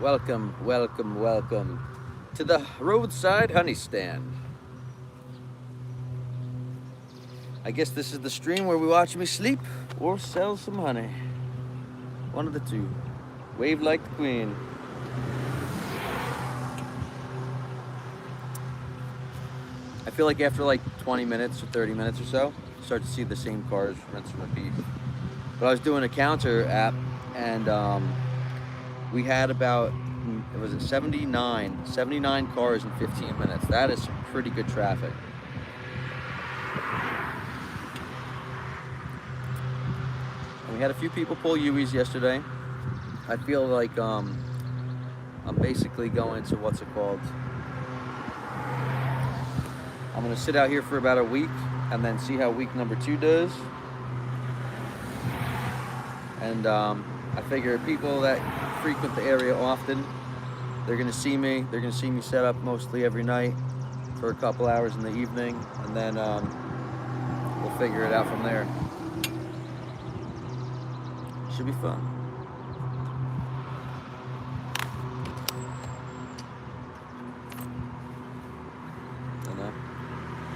Welcome, welcome, welcome to the Roadside Honey Stand. I guess this is the stream where we watch me sleep or sell some honey. One of the two. Wave like the queen. I feel like after like 20 minutes or 30 minutes or so, you start to see the same cars rinse and repeat. But I was doing a counter app and we had about, was it 79 cars in 15 minutes. That is some pretty good traffic. And we had a few people pull Uis yesterday. I feel like I'm basically going to, what's it called? I'm gonna sit out here for about a week and then see how week number 2 does. And I figure people that frequent the area often, they're gonna see me. They're gonna see me set up mostly every night for a couple hours in the evening, and then we'll figure it out from there. Should be fun.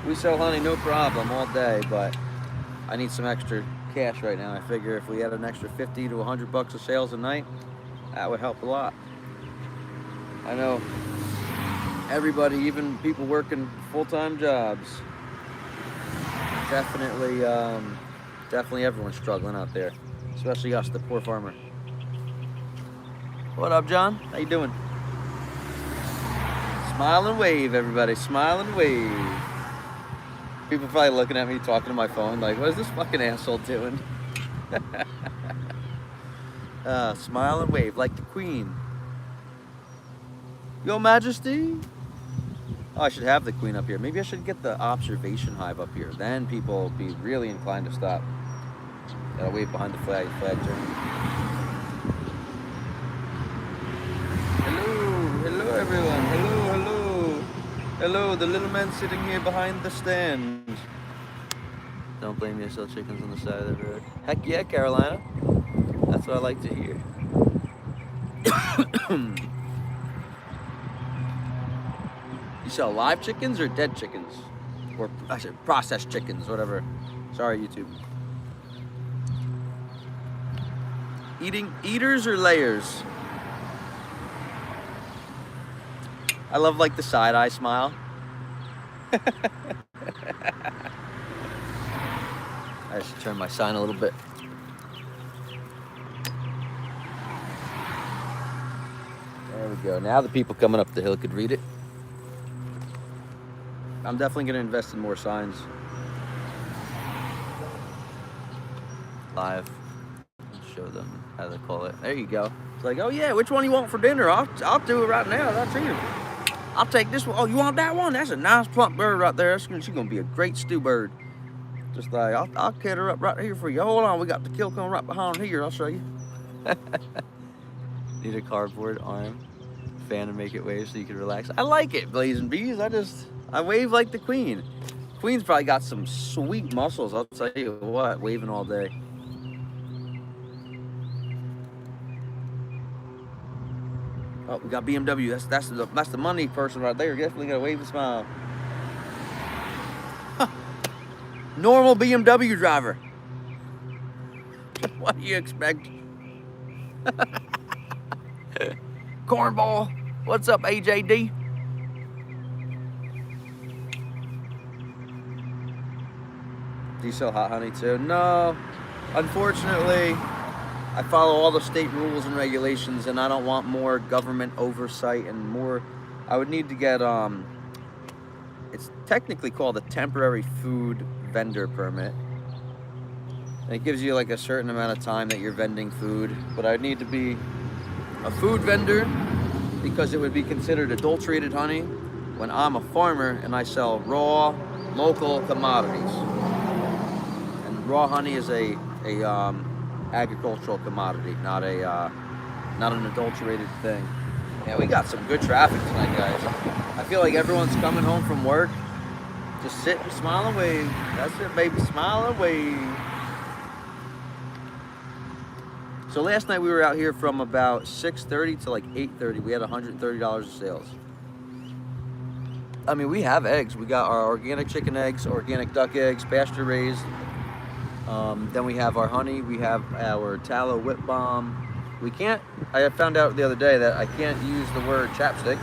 We sell honey no problem all day, but I need some extra cash right now. I figure if we had an extra 50 to 100 bucks of sales a night, that would help a lot. I know everybody, even people working full-time jobs, definitely everyone's struggling out there, especially us, the poor farmer. What up, John? How you doing? Smile and wave, everybody. Smile and wave. People probably looking at me talking to my phone like, what is this fucking asshole doing? Smile and wave like the queen. Your Majesty? Oh, I should have the queen up here. Maybe I should get the observation hive up here. Then people will be really inclined to stop. Gotta wait behind the flag turn. Hello everyone. Hello. Hello, the little man sitting here behind the stand. Don't blame me, I sell chickens on the side of the road. Heck yeah, Carolina. That's what I like to hear. You sell live chickens or dead chickens? Or I said processed chickens, whatever. Sorry, YouTube. Eaters or layers? I love like the side eye smile. I should turn my sign a little bit. There we go. Now the people coming up the hill could read it. I'm definitely going to invest in more signs. Live. Show them how they call it. There you go. It's like, oh yeah, which one you want for dinner? I'll do it right now. That's here. I'll take this one. Oh, you want that one? That's a nice plump bird right there. She's gonna be a great stew bird. Just like, I'll cut her up right here for you. Hold on, we got the kill cone right behind here. I'll show you. Need a cardboard arm fan to make it wave so you can relax. I like it, Blazing Bees. I wave like the queen. Queen's probably got some sweet muscles. I'll tell you what, waving all day. Oh, we got BMW. That's the money person right there. Definitely gotta wave and smile. Huh. Normal BMW driver. What do you expect? Cornball. What's up, AJD? Do you sell hot honey too? No, unfortunately. I follow all the state rules and regulations, and I don't want more government oversight and more. I would need to get, it's technically called a temporary food vendor permit. And it gives you like a certain amount of time that you're vending food, but I'd need to be a food vendor because it would be considered adulterated honey when I'm a farmer and I sell raw, local commodities. And raw honey is a agricultural commodity, not an adulterated thing. Yeah, we got some good traffic tonight, guys. I feel like everyone's coming home from work. Just sit and smile and wave. That's it, baby. Smile and wave. So last night we were out here from about 6:30 to like 8:30. We had $130 of sales. I mean, we have eggs. We got our organic chicken eggs, organic duck eggs, pasture raised. Then we have our honey. We have our tallow whip balm. We can't, I found out the other day that I can't use the word chapstick.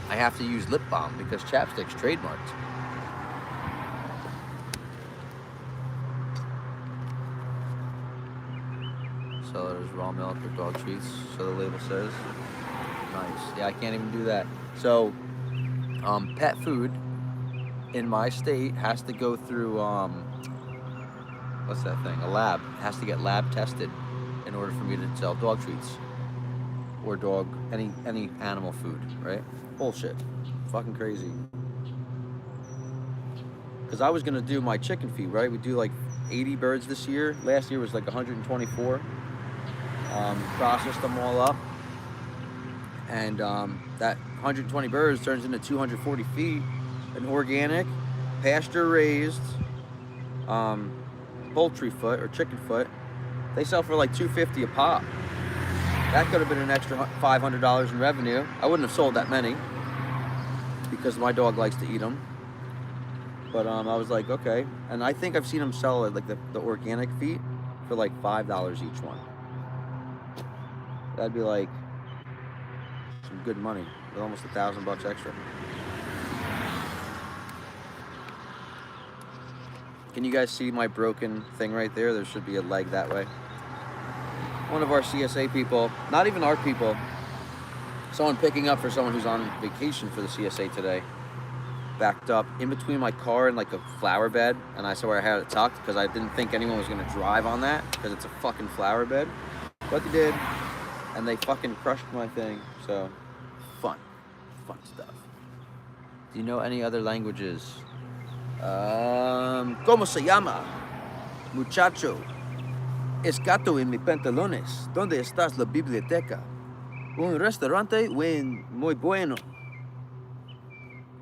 I have to use lip balm because chapstick's trademarked. So there's raw milk or dog treats, so the label says. Nice. Yeah, I can't even do that. So, pet food in my state has to go through, what's that thing? A lab. It has to get lab tested in order for me to sell dog treats or any animal food, right? Bullshit. Fucking crazy. Because I was gonna do my chicken feed, right? We do like 80 birds this year. Last year was like 124. Processed them all up, and that 120 birds turns into 240 feet, an organic, pasture raised, poultry foot or chicken foot. They sell for like $250 a pop. That could have been an extra $500 in revenue. I wouldn't have sold that many because my dog likes to eat them. But I was like, okay. And I think I've seen them sell it, like the organic feet for like $5 each one. That'd be like some good money with almost $1,000 extra. Can you guys see my broken thing right there? There should be a leg that way. One of our CSA people, not even our people, someone picking up for someone who's on vacation for the CSA today, backed up in between my car and like a flower bed, and I saw where I had it tucked because I didn't think anyone was gonna drive on that because it's a fucking flower bed, but they did, and they fucking crushed my thing. So fun stuff. Do you know any other languages? ¿Cómo se llama? Muchacho, escato en mis pantalones. ¿Dónde estás la biblioteca? Un restaurante muy bueno.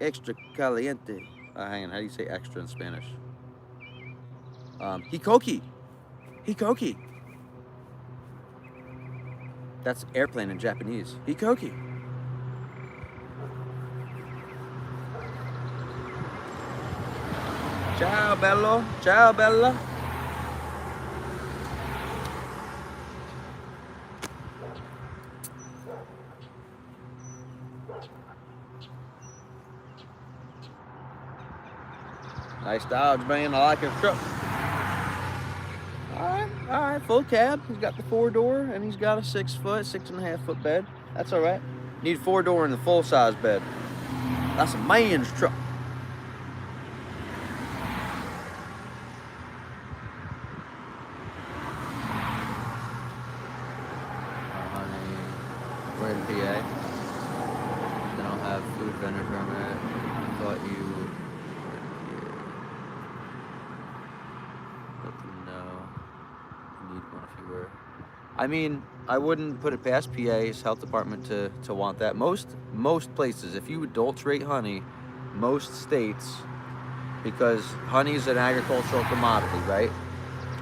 Extra caliente. Hang on, how do you say extra in Spanish? Hikoki. Hikoki. That's airplane in Japanese. Hikoki. Ciao, bello. Ciao, bella. Nice Dodge, man. I like his truck. All right, full cab. He's got the 4-door, and he's got a 6.5 foot bed. That's all right. Need 4-door in the full-size bed. That's a man's truck. We're in PA. They don't have food vendor permit. I thought you would. Let them know. You need one if you were. I mean, I wouldn't put it past PA's health department to want that. Most places, if you adulterate honey, most states, because honey is an agricultural commodity, right?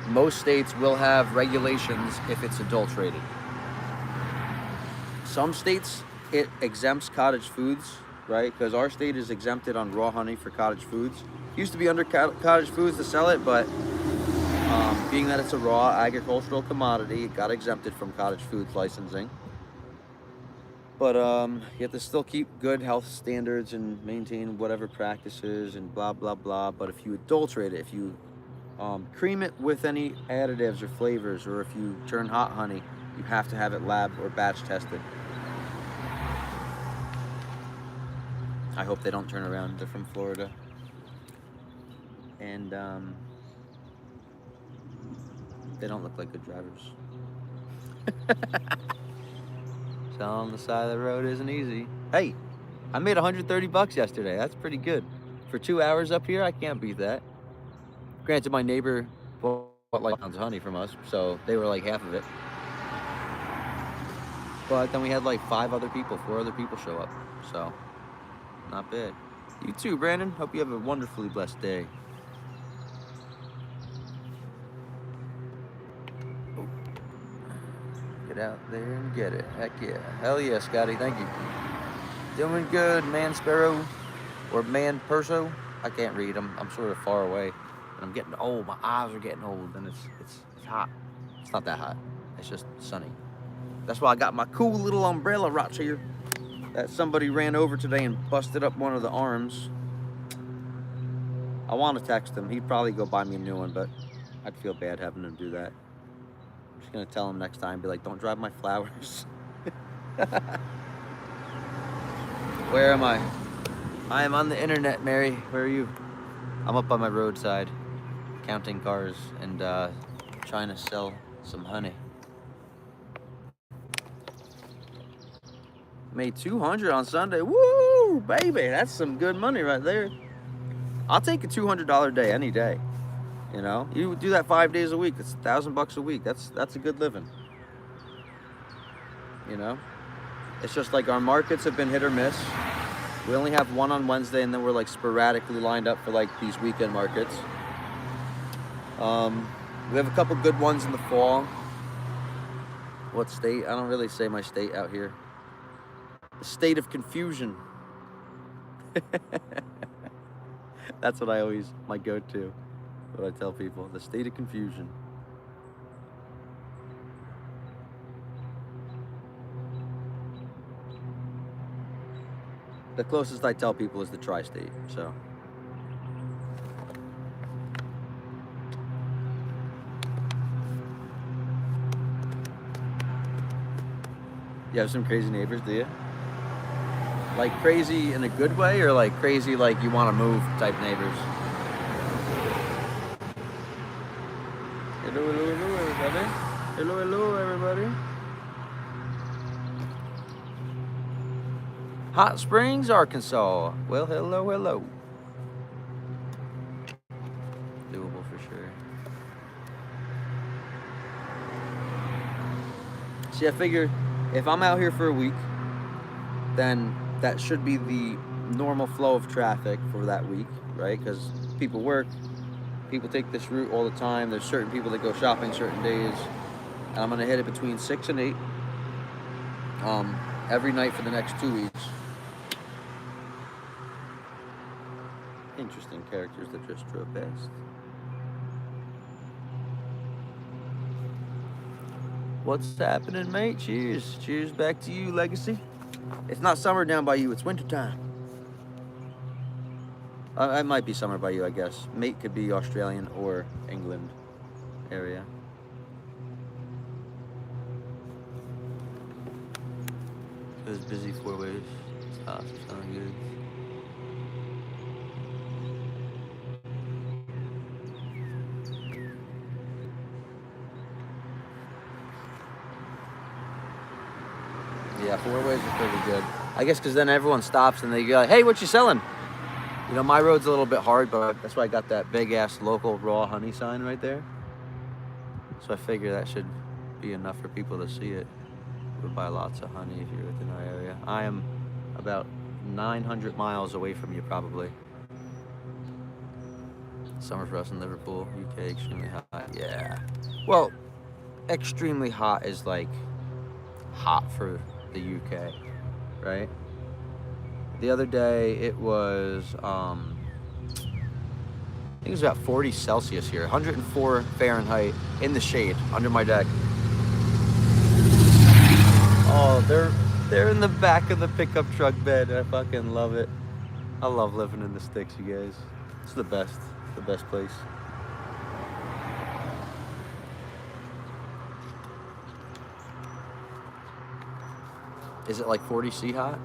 Most states will have regulations if it's adulterated. Some states, it exempts cottage foods, right? Because our state is exempted on raw honey for cottage foods. Used to be under cottage foods to sell it, but being that it's a raw agricultural commodity, it got exempted from cottage foods licensing. But you have to still keep good health standards and maintain whatever practices and blah, blah, blah. But if you adulterate it, if you cream it with any additives or flavors, or if you turn hot honey, you have to have it lab or batch tested. I hope they don't turn around. They're from Florida. And they don't look like good drivers. Selling on the side of the road isn't easy. Hey, I made $130 yesterday. That's pretty good. For 2 hours up here, I can't beat that. Granted, my neighbor bought like pounds of honey from us, so they were like half of it. But then we had like 4 other people show up. So, not bad. You too, Brandon. Hope you have a wonderfully blessed day. Oh. Get out there and get it. Heck yeah. Hell yeah, Scotty. Thank you. Doing good, man sparrow. Or man perso. I can't read. I'm sort of far away. And I'm getting old. My eyes are getting old. And it's hot. It's not that hot. It's just sunny. That's why I got my cool little umbrella right here that somebody ran over today and busted up one of the arms. I want to text him. He'd probably go buy me a new one, but I'd feel bad having him do that. I'm just going to tell him next time, be like, don't drive my flowers. Where am I? I am on the internet, Mary. Where are you? I'm up on my roadside, counting cars and trying to sell some honey. Made 200 on Sunday. Woo, baby, that's some good money right there. I'll take a $200 day any day. You know, you do that 5 days a week. That's $1,000 a week. That's a good living. You know, it's just like our markets have been hit or miss. We only have one on Wednesday, and then we're like sporadically lined up for like these weekend markets. We have a couple good ones in the fall. What state? I don't really say my state out here. The state of confusion. That's what I always, my go-to, what I tell people, the state of confusion. The closest I tell people is the tri-state, so. You have some crazy neighbors, do you? Like crazy in a good way, or like crazy like you want to move type neighbors? Hello, hello, hello, everybody. Hello, hello, everybody. Hot Springs, Arkansas. Well, hello, hello. Doable for sure. See, I figure if I'm out here for a week, then that should be the normal flow of traffic for that week, right? Because people work, people take this route all the time. There's certain people that go shopping certain days. And I'm gonna hit it between 6 and 8 every night for the next 2 weeks. Interesting characters that just drove past. What's happening, mate? Cheers. Cheers back to you, Legacy. It's not summer down by you, it's winter time. It might be summer by you, I guess. Mate could be Australian or England area. It was busy 4 ways. Stop, sounding good. Yeah, 4 ways are pretty good. I guess because then everyone stops and they go, hey, what you selling? You know, my road's a little bit hard, but that's why I got that big-ass local raw honey sign right there. So I figure that should be enough for people to see it. We'll buy lots of honey if you're within our area. I am about 900 miles away from you, probably. Summer for us in Liverpool, UK, extremely hot. Yeah. Well, extremely hot is like hot for the UK, right? The other day it was I think it was about 40 Celsius here, 104 Fahrenheit in the shade under my deck. Oh, they're in the back of the pickup truck bed. I fucking love it. I love living in the sticks, you guys. It's the best. It's the best place. Is it like 40°C hot?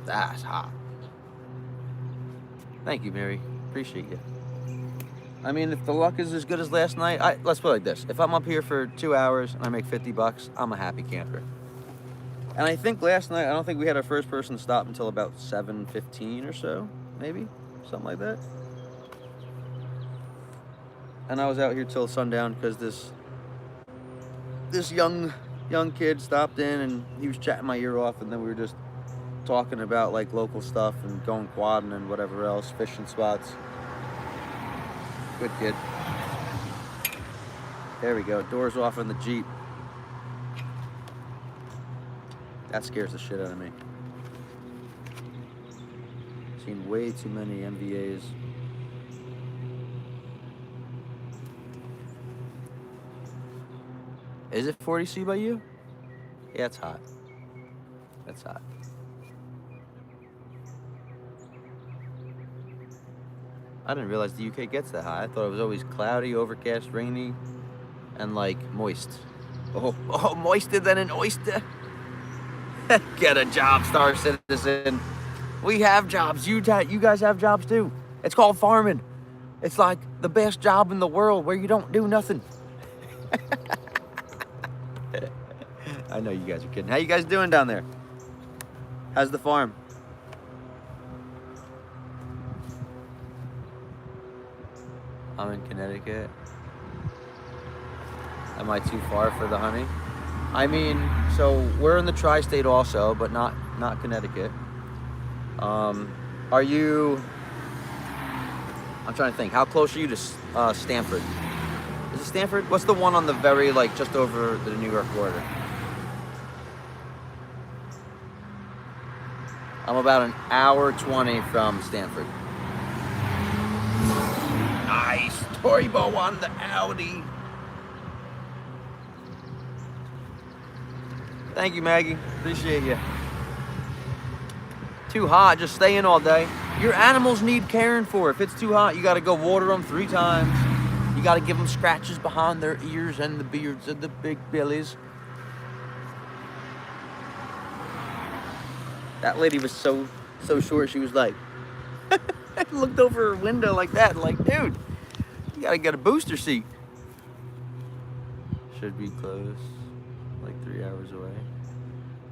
That's hot. Thank you, Mary. Appreciate you. I mean, if the luck is as good as last night, let's put it like this. If I'm up here for 2 hours and I make $50, I'm a happy camper. And I think last night, I don't think we had our first person stop until about 7:15 or so, maybe, something like that. And I was out here till sundown because this young kid stopped in and he was chatting my ear off, and then we were just talking about like local stuff and going quadding and whatever else, fishing spots. Good kid. There we go, doors off in the Jeep. That scares the shit out of me. Seen way too many MVAs. Is it 40°C by you? Yeah, it's hot. That's hot. I didn't realize the UK gets that hot. I thought it was always cloudy, overcast, rainy, and like moist. Oh, moister than an oyster. Get a job, Star Citizen. We have jobs. You guys have jobs too. It's called farming. It's like the best job in the world where you don't do nothing. I know you guys are kidding. How you guys doing down there? How's the farm? I'm in Connecticut. Am I too far for the honey? I mean, so we're in the tri-state also, but not Connecticut. Are you? I'm trying to think. How close are you to Stamford? Is it Stamford? What's the one on the very like just over the New York border? I'm about an hour 20 from Stamford. Nice. Toribo on the Audi. Thank you, Maggie. Appreciate you. Too hot, just stay in all day. Your animals need caring for. If it's too hot, you gotta go water them 3 times. You gotta give them scratches behind their ears and the beards and the big bellies. That lady was so short, she was like, looked over her window like that, like, dude, you gotta get a booster seat. Should be close, like 3 hours away.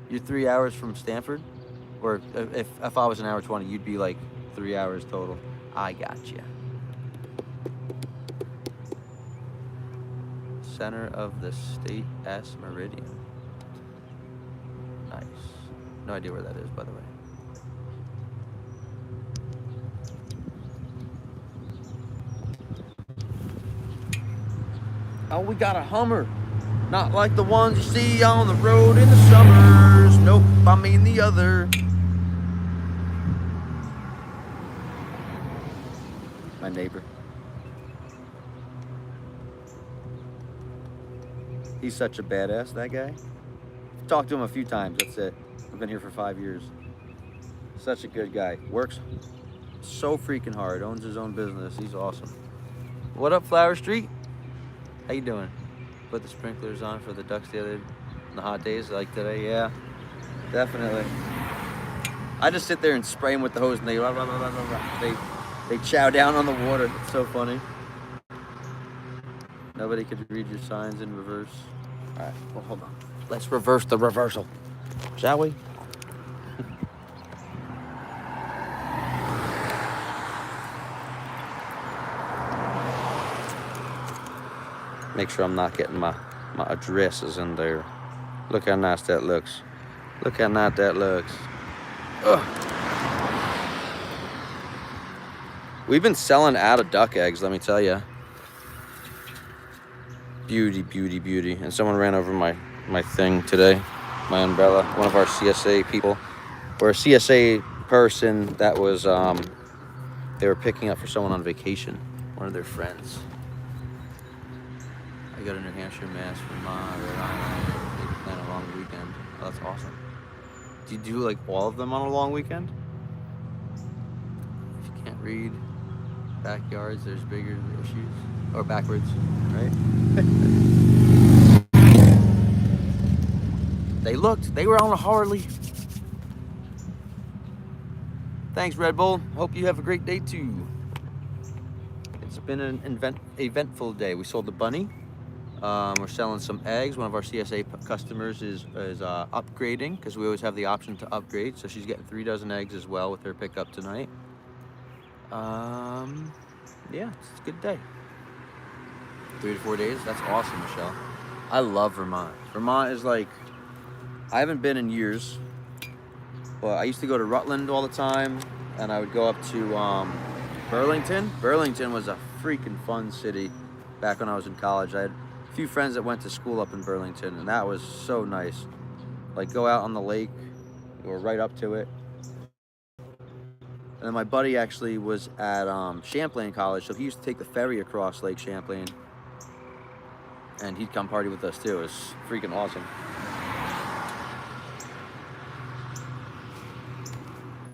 You're 3 hours from Stamford? Or if I was an hour 20, you'd be like 3 hours total. I got you. Center of the state S Meridian. Nice. No idea where that is, by the way. Oh, we got a Hummer. Not like the ones you see on the road in the summers. Nope, I mean the other. My neighbor. He's such a badass, that guy. I've talked to him a few times, that's it. I've been here for 5 years. Such a good guy. Works so freaking hard. Owns his own business. He's awesome. What up, Flower Street? How you doing? Put the sprinklers on for the ducks in the hot days like today. Yeah, definitely. I just sit there and spray them with the hose and they blah, blah, blah, blah, blah. They chow down on the water. It's so funny. Nobody could read your signs in reverse. All right, well, hold on. Let's reverse the reversal, shall we? Make sure I'm not getting my addresses in there. Look how nice that looks. Look how nice that looks. Ugh. We've been selling out of duck eggs, let me tell you. Beauty, beauty, beauty. And someone ran over my thing today, my umbrella. One of our CSA people, or a CSA person that was, they were picking up for someone on vacation, one of their friends. I got a New Hampshire, Mass, Vermont, Rhode Island. They plan a long weekend. Oh, that's awesome. Do you do like all of them on a long weekend? If you can't read backyards, there's bigger issues. Or backwards, right? They were on a Harley. Thanks, Red Bull. Hope you have a great day too. It's been an eventful day. We sold the bunny. We're selling some eggs. One of our CSA customers is upgrading because we always have the option to upgrade. So she's getting 3 dozen eggs as well with her pickup tonight. Yeah, it's a good day. 3 to 4 days. That's awesome, Michelle. I love Vermont. Vermont is like, I haven't been in years, but I used to go to Rutland all the time, and I would go up to Burlington. Burlington was a freaking fun city back when I was in college. I had a few friends that went to school up in Burlington, and that was so nice. Like go out on the lake or right up to it. And then my buddy actually was at Champlain College, so he used to take the ferry across Lake Champlain. And he'd come party with us too. It was freaking awesome.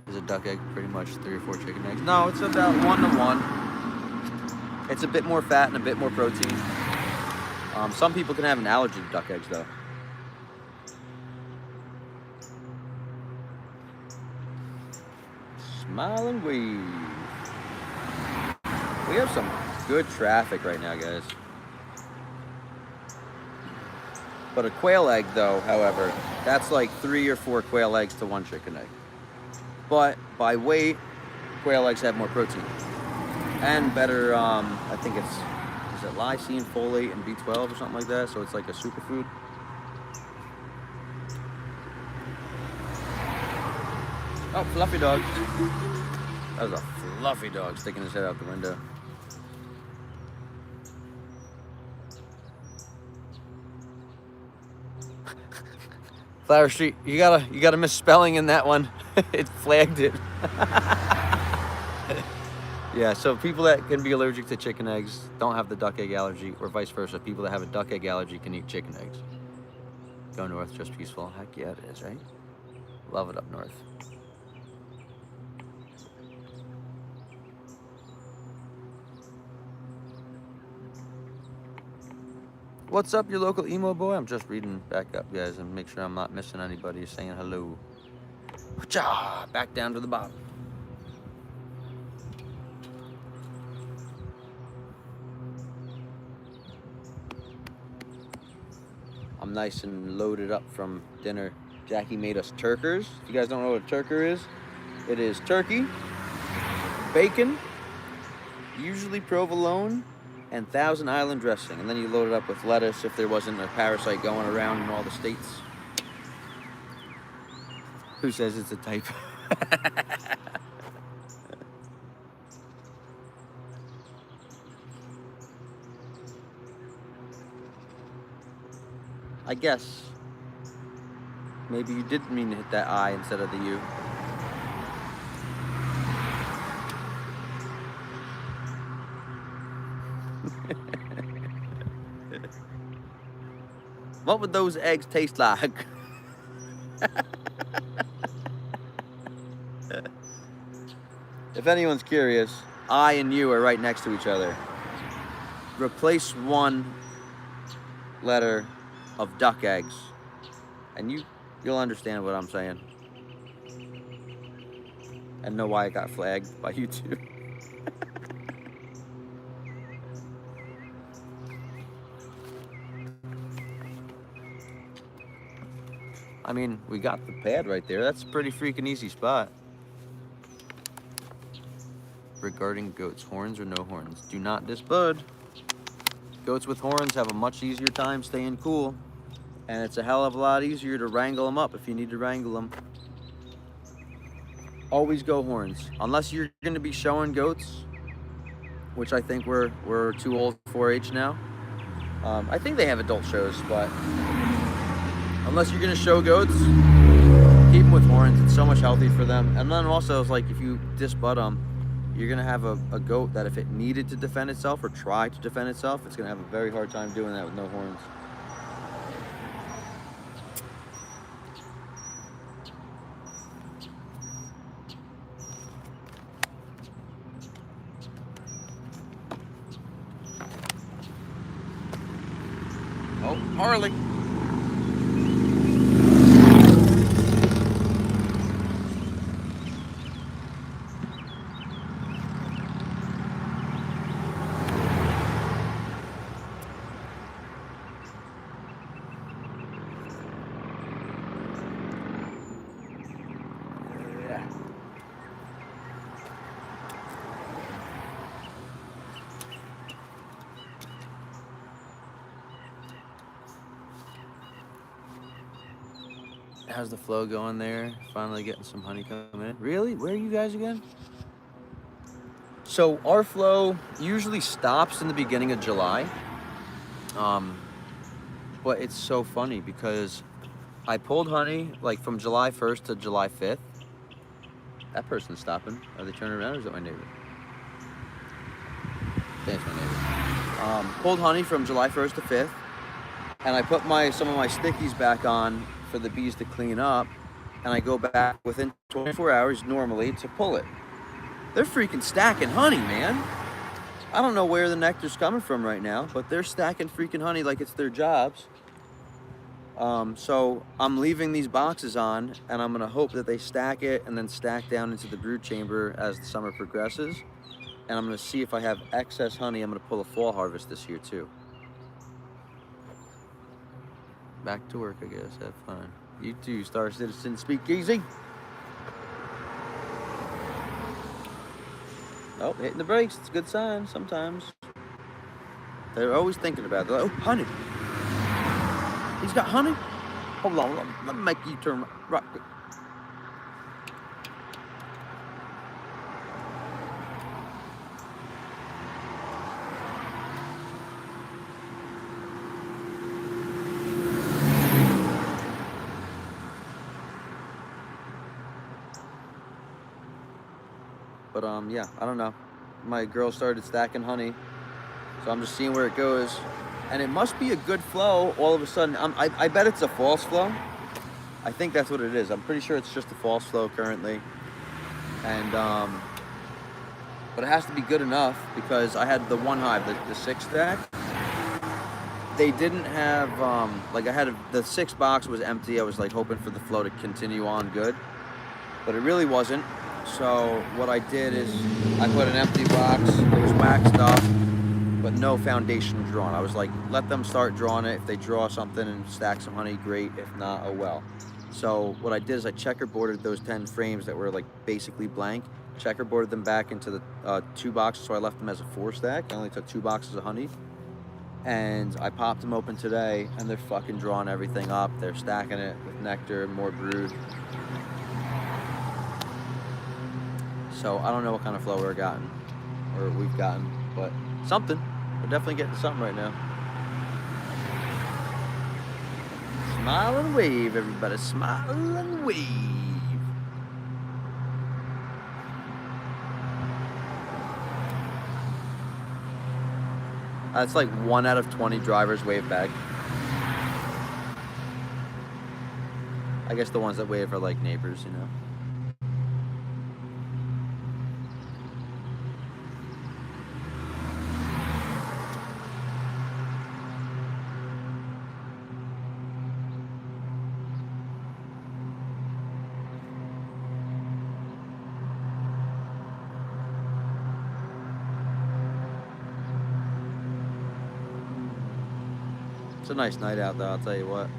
Is a duck egg pretty much 3 or 4 chicken eggs? No, it's about 1 to 1. It's a bit more fat and a bit more protein. Some people can have an allergy to duck eggs though. Smile and wave. We have some good traffic right now, guys. But a quail egg though, however, that's like 3 or 4 quail eggs to 1 chicken egg. But by weight, quail eggs have more protein. And better, I think is it lysine, folate, and B12 or something like that? So it's like a superfood. Oh, fluffy dog. That was a fluffy dog sticking his head out the window. Flower Street, you got a misspelling in that one. It flagged it. Yeah, so people that can be allergic to chicken eggs don't have the duck egg allergy, or vice versa. People that have a duck egg allergy can eat chicken eggs. Go north, just peaceful. Heck yeah, it is, right? Love it up north. What's up, your local emo boy? I'm just reading back up, guys, and make sure I'm not missing anybody saying hello. Back down to the bottom. I'm nice and loaded up from dinner. Jackie made us turkers. If you guys don't know what a turker is, it is turkey, bacon, usually provolone, and Thousand Island dressing. And then you load it up with lettuce if there wasn't a parasite going around in all the states. Who says it's a typo? I guess. Maybe you didn't mean to hit that I instead of the U. What would those eggs taste like? If anyone's curious, I and you are right next to each other. Replace one letter of duck eggs, and you'll understand what I'm saying, and know why I got flagged by YouTube. I mean, we got the pad right there. That's a pretty freaking easy spot. Regarding goats, horns or no horns? Do not disbud. Goats with horns have a much easier time staying cool. And it's a hell of a lot easier to wrangle them up if you need to wrangle them. Always go horns. Unless you're going to be showing goats, which I think we're too old for H now. I think they have adult shows, but unless you're going to show goats, keep them with horns. It's so much healthier for them. And then also, it's like if you disbud them, you're going to have a goat that if it needed to defend itself or try to defend itself, it's going to have a very hard time doing that with no horns. Oh, Harley. How's the flow going there? Finally getting some honey coming in. Really? Where are you guys again? So our flow usually stops in the beginning of July. But it's so funny because I pulled honey like from July 1st to July 5th. That person's stopping. Are they turning around or is that my neighbor? That's my neighbor. Pulled honey from July 1st to 5th. And I put some of my stickies back on for the bees to clean up. And I go back within 24 hours normally to pull it. They're freaking stacking honey, man. I don't know where the nectar's coming from right now, but they're stacking freaking honey like it's their jobs. So I'm leaving these boxes on, and I'm gonna hope that they stack it and then stack down into the brood chamber as the summer progresses. And I'm gonna see if I have excess honey. I'm gonna pull a fall harvest this year too. Back to work, I guess. Have fun. You too, Star Citizen. Speak easy. Oh, hitting the brakes. It's a good sign sometimes. They're always thinking about it. They're like, oh, honey. He's got honey? Hold on. Let me make you turn right. But yeah, I don't know. My girl started stacking honey, so I'm just seeing where it goes. And it must be a good flow all of a sudden. I bet it's a false flow. I think that's what it is. I'm pretty sure it's just a false flow currently. And but it has to be good enough because I had the one hive, the 6 stack. They didn't have like I had the 6 box was empty. I was like hoping for the flow to continue on good, but it really wasn't. So what I did is I put an empty box. It was waxed up, but no foundation drawn. I was like, let them start drawing it. If they draw something and stack some honey, great. If not, oh well. So what I did is I checkerboarded those 10 frames that were like basically blank, checkerboarded them back into the 2 boxes. So I left them as a 4 stack. I only took 2 boxes of honey. And I popped them open today, and they're fucking drawing everything up. They're stacking it with nectar, more brood. So I don't know what kind of flow we've gotten, but something. We're definitely getting something right now. Smile and wave, everybody. Smile and wave. That's like 1 out of 20 drivers wave back. I guess the ones that wave are like neighbors, you know. It's a nice night out though, I'll tell you what.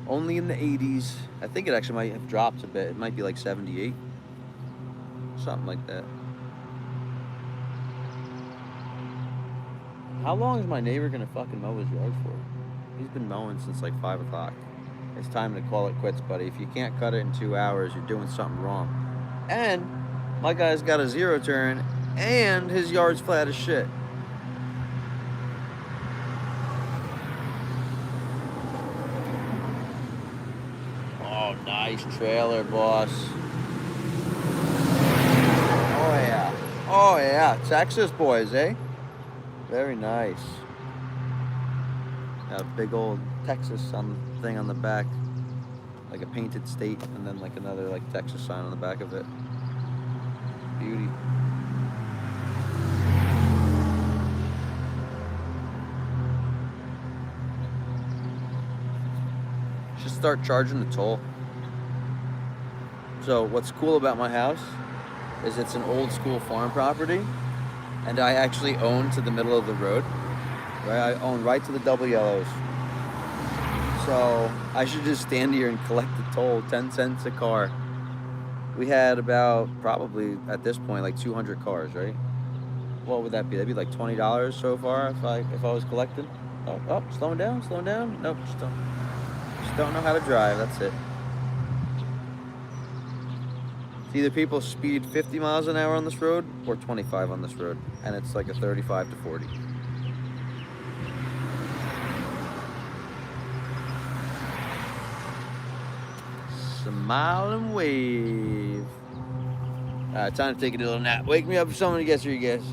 Only in the 80s. I think it actually might have dropped a bit. It might be like 78. Something like that. How long is my neighbor gonna fucking mow his yard for? He's been mowing since like 5 o'clock. It's time to call it quits, buddy. If you can't cut it in 2 hours, you're doing something wrong. And my guy's got a 0 turn and his yard's flat as shit. Nice trailer, boss. Oh yeah. Oh yeah. Texas boys, eh? Very nice. Got a big old Texas on the thing on the back. Like a painted state and then like another like Texas sign on the back of it. Beauty. Should start charging the toll. So what's cool about my house is it's an old school farm property, and I actually own to the middle of the road. Right, I own right to the double yellows. So I should just stand here and collect the toll, 10 cents a car. We had about probably at this point like 200 cars, right? What would that be? That'd be like $20 so far if I was collecting. Oh, slowing down. Nope, just don't know how to drive. That's it. Either people speed 50 miles an hour on this road or 25 on this road, and it's like a 35 to 40. Smile and wave. Alright, time to take a little nap. Wake me up if somebody gets here, you guys.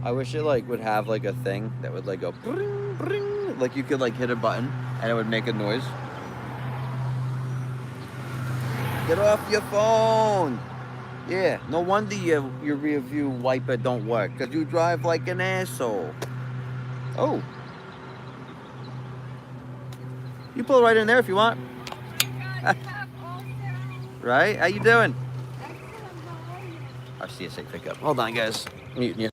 I wish it like would have like a thing that would like go bring, bring. Like you could like hit a button and it would make a noise. Get off your phone. Yeah, no wonder your rear view wiper don't work, because you drive like an asshole. Oh. You pull right in there if you want. Right? How you doing? I'll see you say pick up. Hold on, guys. Muting you.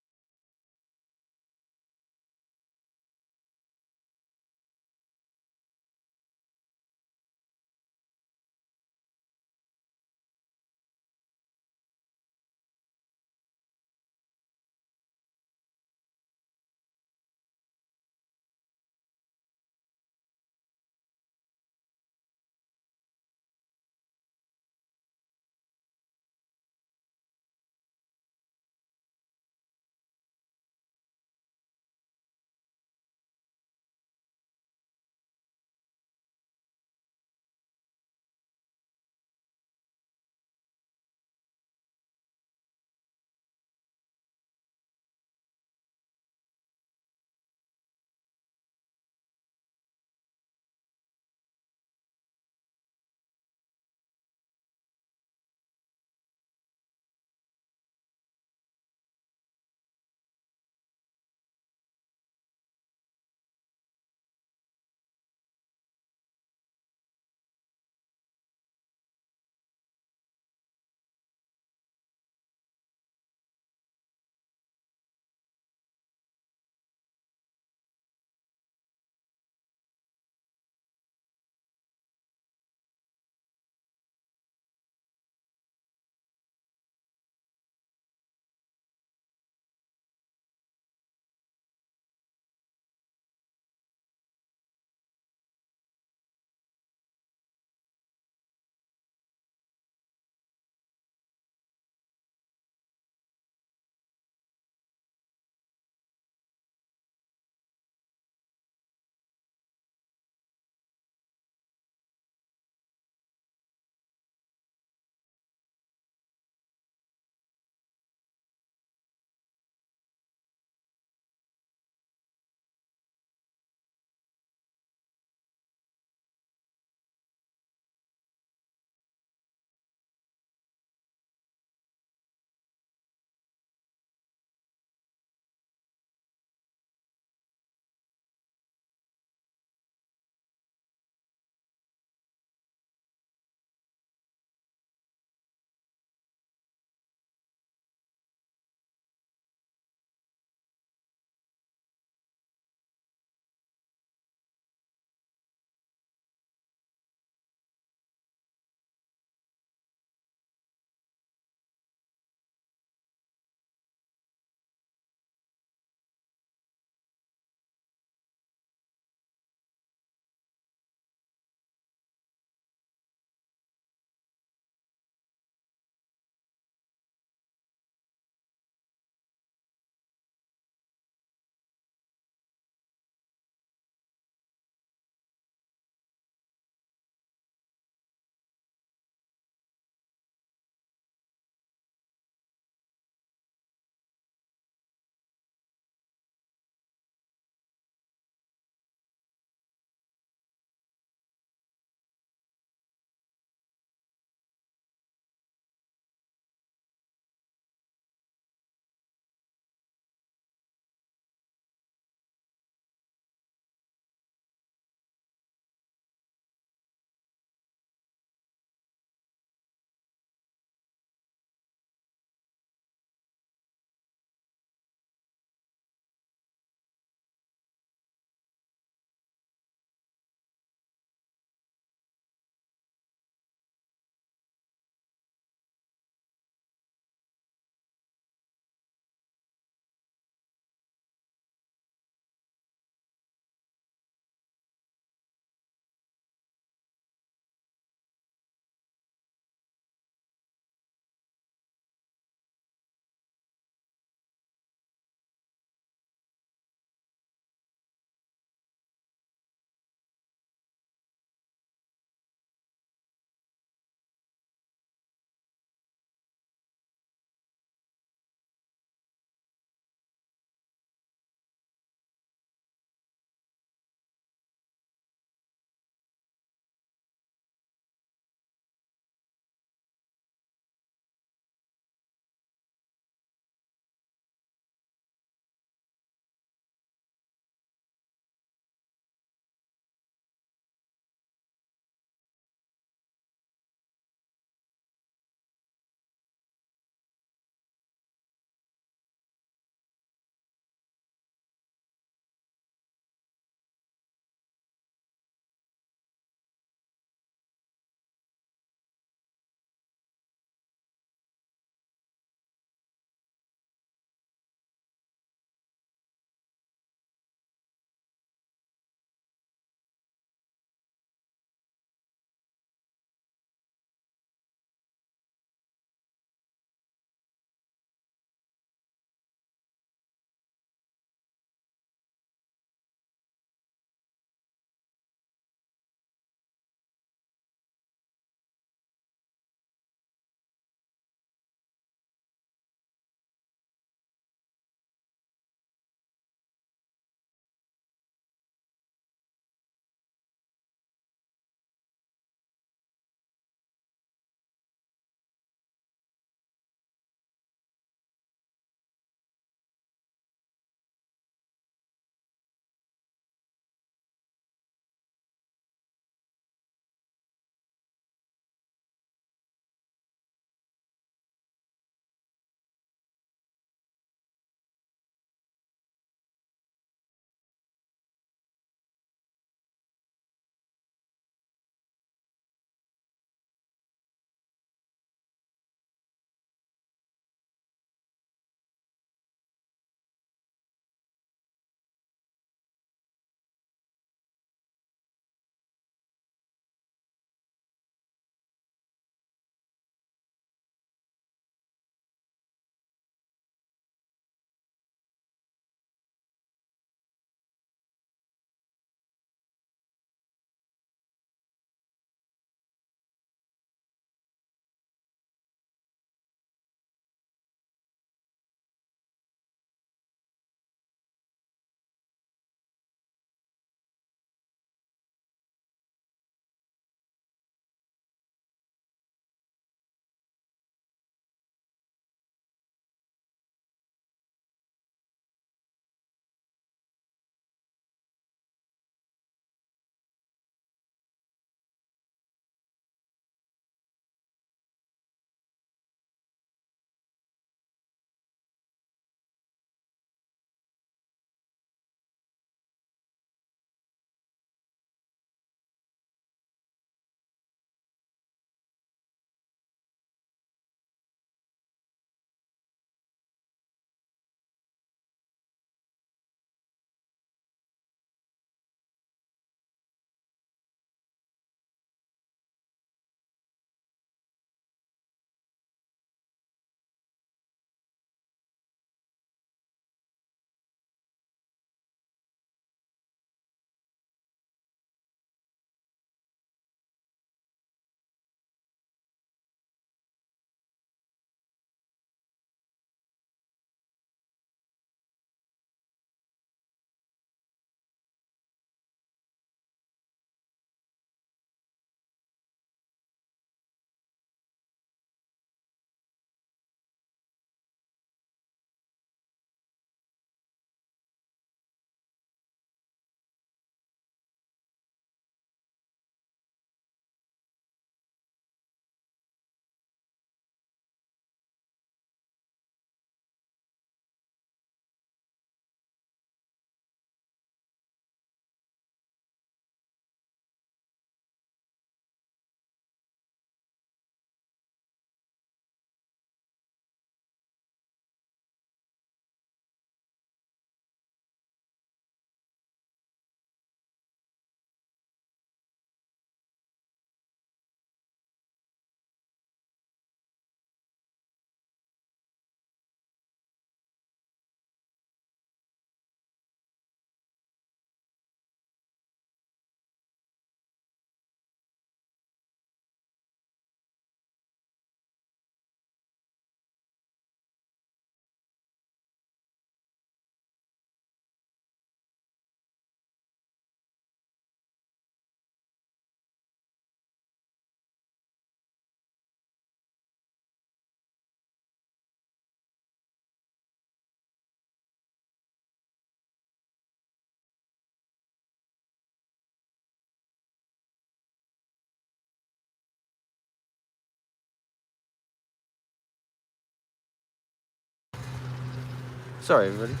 Sorry, everybody. It's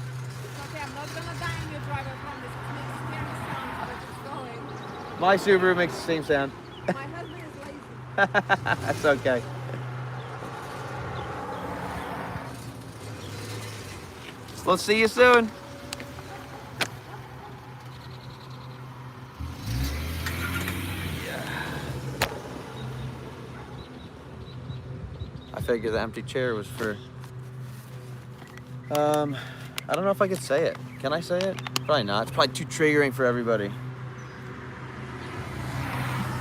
okay, I'm not gonna die in your driveway, I promise. It makes scary sounds, but it's going. My Subaru makes the same sound. My husband is lazy. That's okay. We'll see you soon. I figured the empty chair was for, I don't know if I could say it. Can I say it? Probably not. It's probably too triggering for everybody.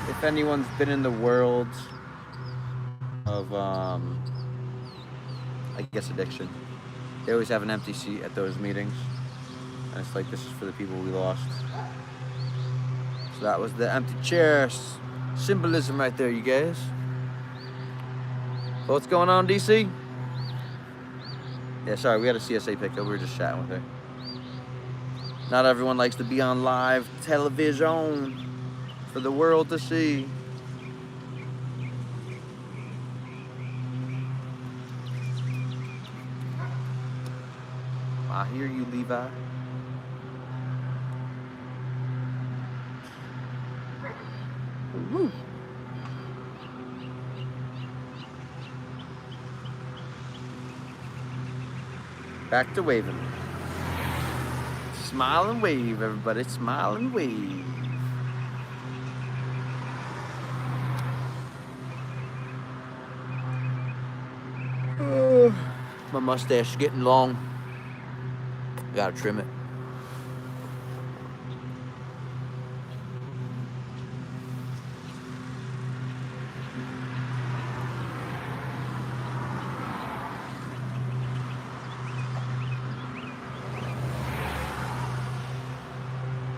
If anyone's been in the world of, I guess, addiction, they always have an empty seat at those meetings. And it's like, this is for the people we lost. So that was the empty chair symbolism right there, you guys. So what's going on, DC? Yeah, sorry, we had a CSA pickup. We were just chatting with her. Not everyone likes to be on live television for the world to see. I hear you, Levi. Woo. Back to waving. Smile and wave, everybody. Smile and wave. My mustache is getting long. Gotta trim it.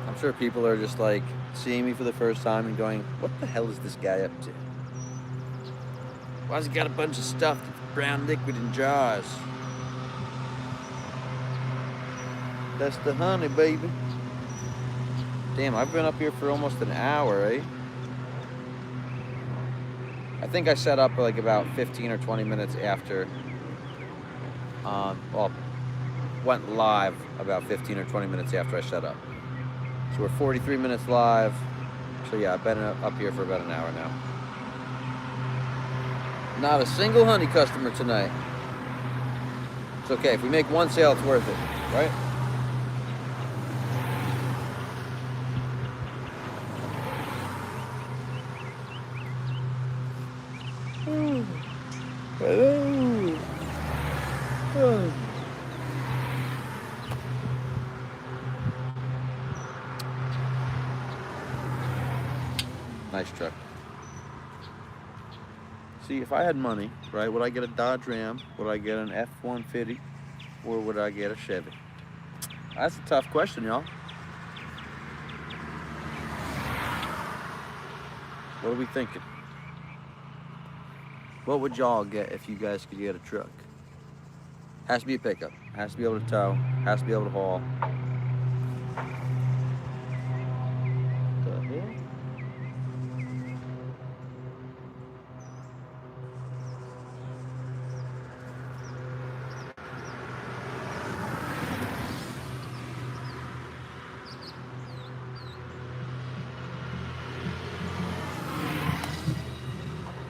I'm sure people are just like seeing me for the first time and going, what the hell is this guy up to? Why's he got a bunch of stuff that's brown liquid in jars? That's the honey, baby. Damn, I've been up here for almost an hour, eh? I think I set up like about 15 or 20 minutes after, well, went live about 15 or 20 minutes after I set up. So we're 43 minutes live. So yeah, I've been up here for about an hour now. Not a single honey customer tonight. It's okay, if we make one sale, it's worth it, right? Hello. Oh. Nice truck. See, if I had money, right, would I get a Dodge Ram? Would I get an F-150? Or would I get a Chevy? That's a tough question, y'all. What are we thinking? What would y'all get if you guys could get a truck? Has to be a pickup. Has to be able to tow. Has to be able to haul. The hell?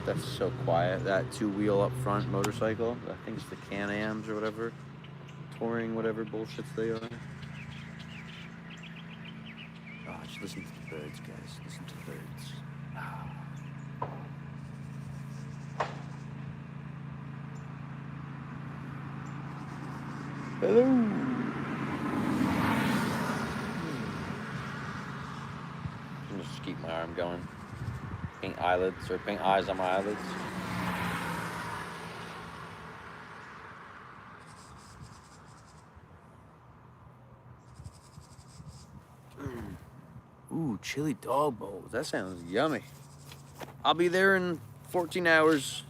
That's so quiet. That two-wheel up front motorcycle. I think it's the Can-Ams or whatever. Touring, whatever bullshits they are. Oh, just listen to the birds, guys. Listen to the birds. Hello. I'm just keep my arm going. Paint eyelids or paint eyes on my eyelids. Ooh, chili dog bowls. That sounds yummy. I'll be there in 14 hours.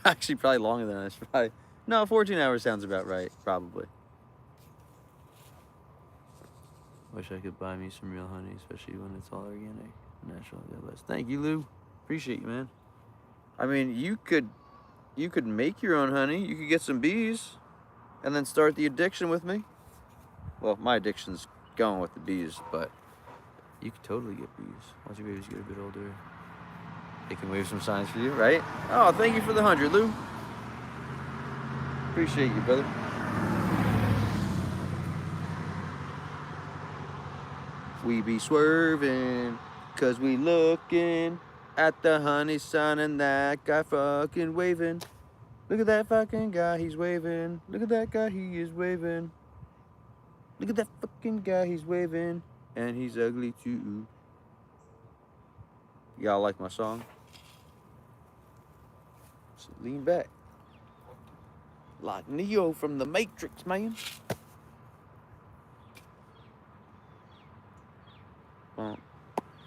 Actually, probably longer than that. Probably, no, 14 hours sounds about right, probably. Wish I could buy me some real honey, especially when it's all organic, natural. God bless. Thank you, Lou. Appreciate you, man. I mean, you could make your own honey. You could get some bees. and then start the addiction with me. Well, my addiction's going with the bees, but you could totally get bees once your babies get a bit older. They can wave some signs for you, right? Oh, thank you for the 100, Lou. Appreciate you, brother. We be swerving, cause we looking at the honey sun and that guy fucking waving. Look at that fucking guy, he's waving. Look at that guy, he is waving. Look at that fucking guy, he's waving. And he's ugly too. Y'all like my song? So lean back. Like Neo from the Matrix, man.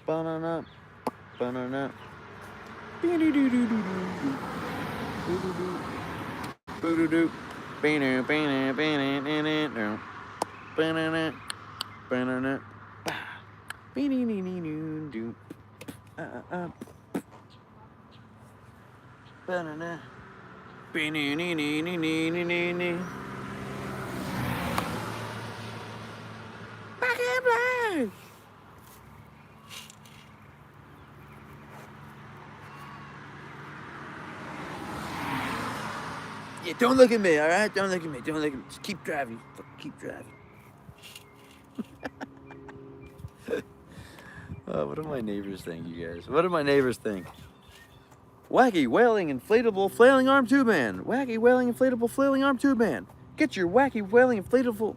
Banana, banana. Boo-doo-doo. Banana, banana, banana, banana. Banana, banana. Banana. Banana. Back in black. Yeah, don't look at me, all right? Don't look at me. Don't look at me. Just keep driving. Keep driving. Oh, what do my neighbors think, you guys? What do my neighbors think? Wacky, wailing, inflatable, flailing arm tube man. Wacky, wailing, inflatable, flailing arm tube man. Get your wacky, wailing, inflatable,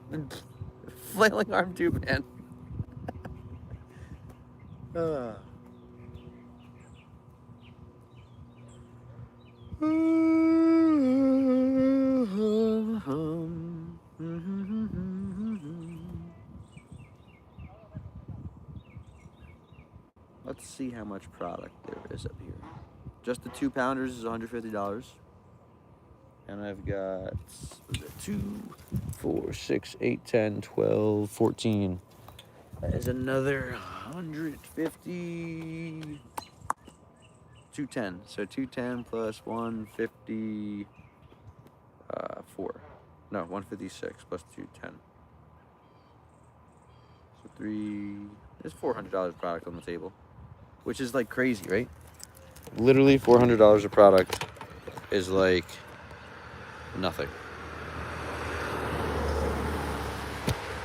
flailing arm tube man. Let's see how much product there is up here. Just the 2-pounders is $150. And I've got 2, 4, 6, 8, 10, 12, 14. That is another 150. 210. So 210 plus 150. 4. No, 156 plus 210. So 3. There's $400 product on the table, which is like crazy, right? Literally $400 of product is like nothing.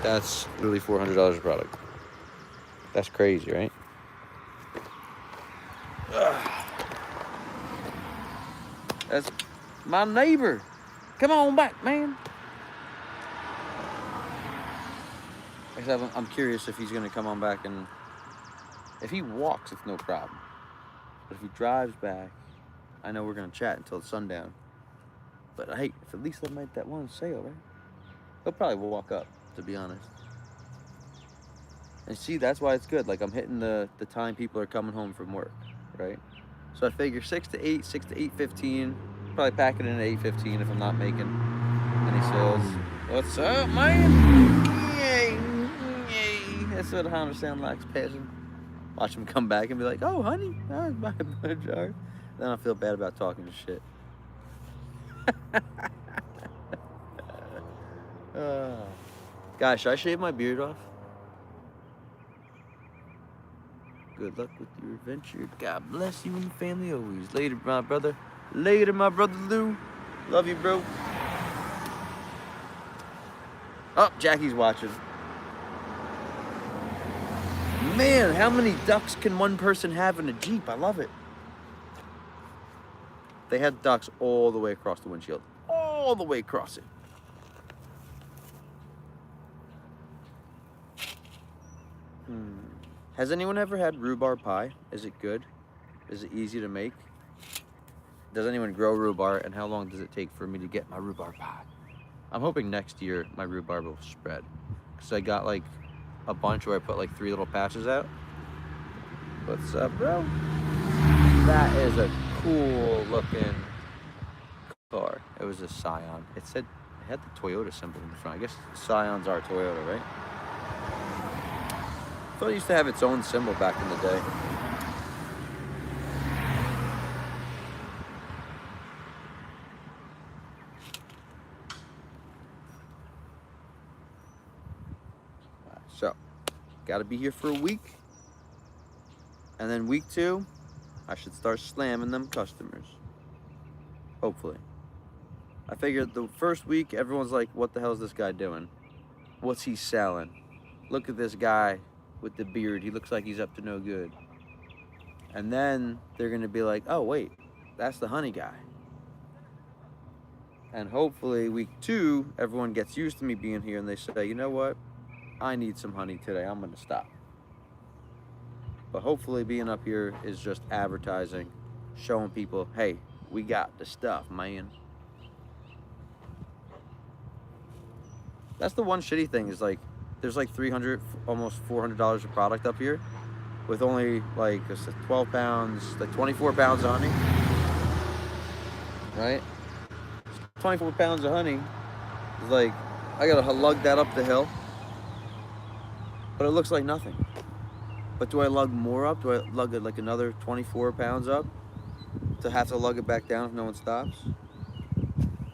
That's literally $400 of product. That's crazy, right? That's my neighbor. Come on back, man. Except I'm curious if he's gonna come on back, and if he walks, it's no problem. But if he drives back, I know we're gonna chat until sundown. But hey, if at least let him make that one sale, right? He'll probably walk up, to be honest. And see, that's why it's good. Like, I'm hitting the time people are coming home from work, right? So I figure 6 to 8, 6 to 8:15. Probably pack it in at 8:15 if I'm not making any sales. What's up, man? Yay. That's what a Honda sound like, passing. Watch him come back and be like, oh, honey, I was buying a jar. Then I feel bad about talking to shit. Guys, should I shave my beard off? Good luck with your adventure. God bless you and your family always. Later, my brother. Later, my brother Lou. Love you, bro. Oh, Jackie's watching. Man, how many ducks can one person have in a Jeep? I love it. They had ducks all the way across the windshield. All the way across it. Has anyone ever had rhubarb pie? Is it good? Is it easy to make? Does anyone grow rhubarb, and how long does it take for me to get my rhubarb pie? I'm hoping next year my rhubarb will spread. Because I got like a bunch where I put like 3 little patches out. What's up, bro? That is a cool looking car. It was a Scion. It had the Toyota symbol in the front. I guess Scions are Toyota, right? I thought it used to have its own symbol back in the day. So, got to be here for a week. And then week 2, I should start slamming them customers. Hopefully. I figured the first week, everyone's like, what the hell is this guy doing? What's he selling? Look at this guy with the beard. He looks like he's up to no good. And then they're going to be like, oh, wait, that's the honey guy. And hopefully week 2, everyone gets used to me being here and they say, you know what? I need some honey today. I'm going to stop. But hopefully being up here is just advertising, showing people, hey, we got the stuff, man. That's the one shitty thing is like, there's like $300, almost $400 of product up here with only like 12 pounds, like 24 pounds of honey, right? 24 pounds of honey is like, I gotta lug that up the hill, but it looks like nothing. But do I lug more up? Do I lug it like another 24 pounds up to have to lug it back down if no one stops?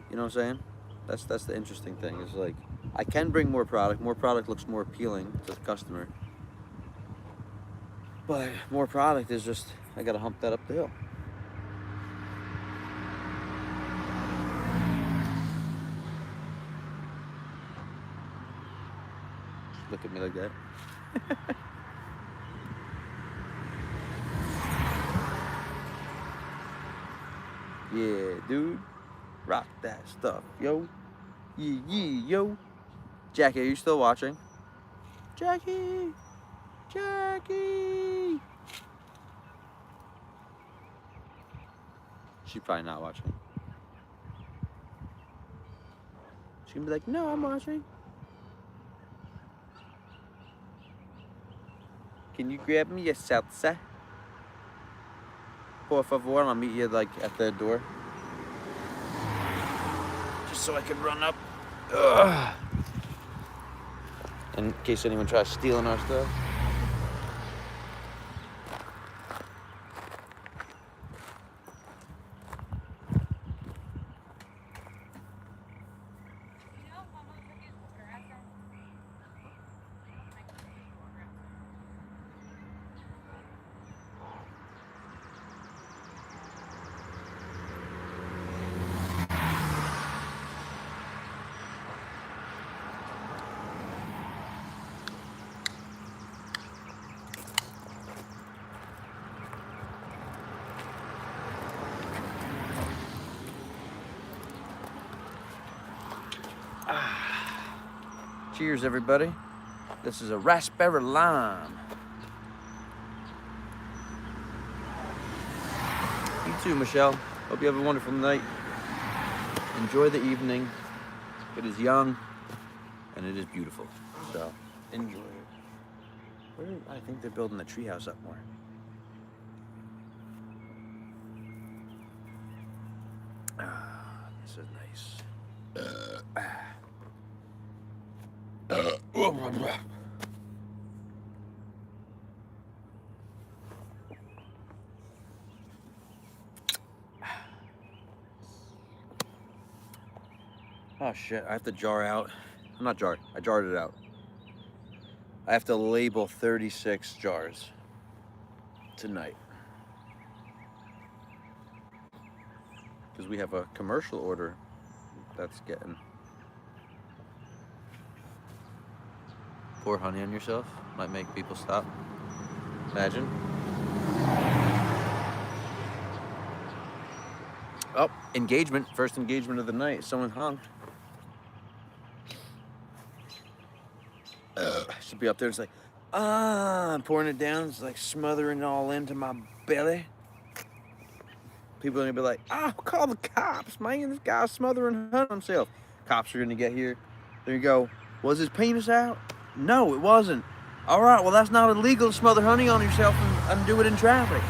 You know what I'm saying? That's the interesting thing is like, I can bring more product. More product looks more appealing to the customer. But more product is just, I gotta hump that up the hill. Look at me like that. Yeah, dude. Rock that stuff, yo. Yeah, yo. Jackie, are you still watching? Jackie! Jackie! She's probably not watching. She's gonna be like, no, I'm watching. Can you grab me a salsa? Por favor, I'll meet you like at the door. Just so I can run up. Ugh. In case anyone tries stealing our stuff. Cheers, everybody. This is a raspberry lime. You too, Michelle. Hope you have a wonderful night. Enjoy the evening. It is young and it is beautiful. So enjoy it. Where, I think they're building the treehouse up more. This is nice. Oh shit, I have to jar out. I'm not jarred, I jarred it out. I have to label 36 jars tonight. Because we have a commercial order that's getting. Pour honey on yourself might make people stop. Imagine. Oh, engagement. First engagement of the night. Someone hung. Should be up there. It's like, I'm pouring it down. It's like smothering it all into my belly. People are gonna be like, oh, call the cops, man. This guy's smothering honey on himself. Cops are gonna get here. There you go. Was his penis out? No, it wasn't. All right, well, that's not illegal to smother honey on yourself and do it in traffic.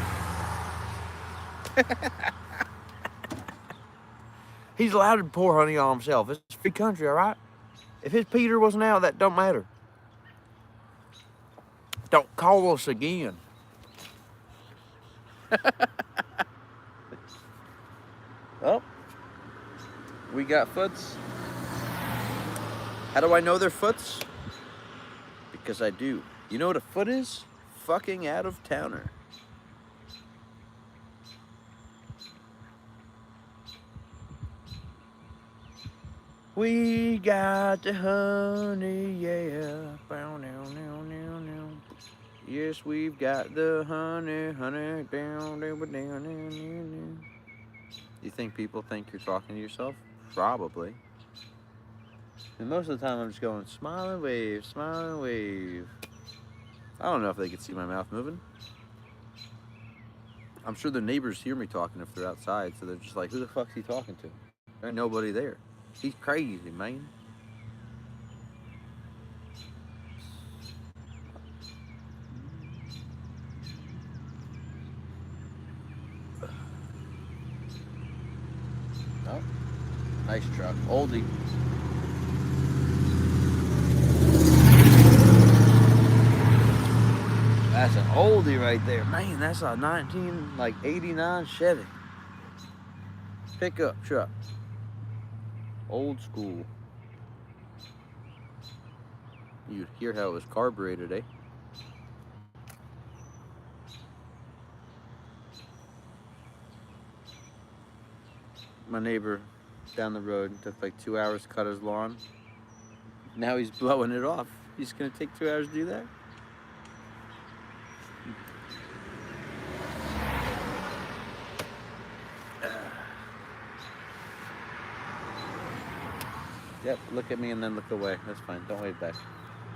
He's allowed to pour honey on himself. It's a free country, all right? If his Peter wasn't out, that don't matter. Don't call us again. Oh, we got foots. How do I know they're foots? because I do. You know what a foot is? Fucking out of towner. We got the honey, yeah. Bow, now, now, now, now. Yes, we've got the honey, honey, down, down, down, down, down. You think people think you're talking to yourself? Probably. And most of the time I'm just going, smile and wave, smile and wave. I don't know if they can see my mouth moving. I'm sure the neighbors hear me talking if they're outside, so they're just like, who the fuck's he talking to? There ain't nobody there. He's crazy, man. Oh, nice truck. Oldie. That's an oldie right there. Man, that's a 89 Chevy. Pickup truck. Old school. You'd hear how it was carbureted, eh? My neighbor down the road took like 2 hours to cut his lawn. Now he's blowing it off. He's gonna take 2 hours to do that? Yep, look at me and then look away. That's fine. Don't wave back.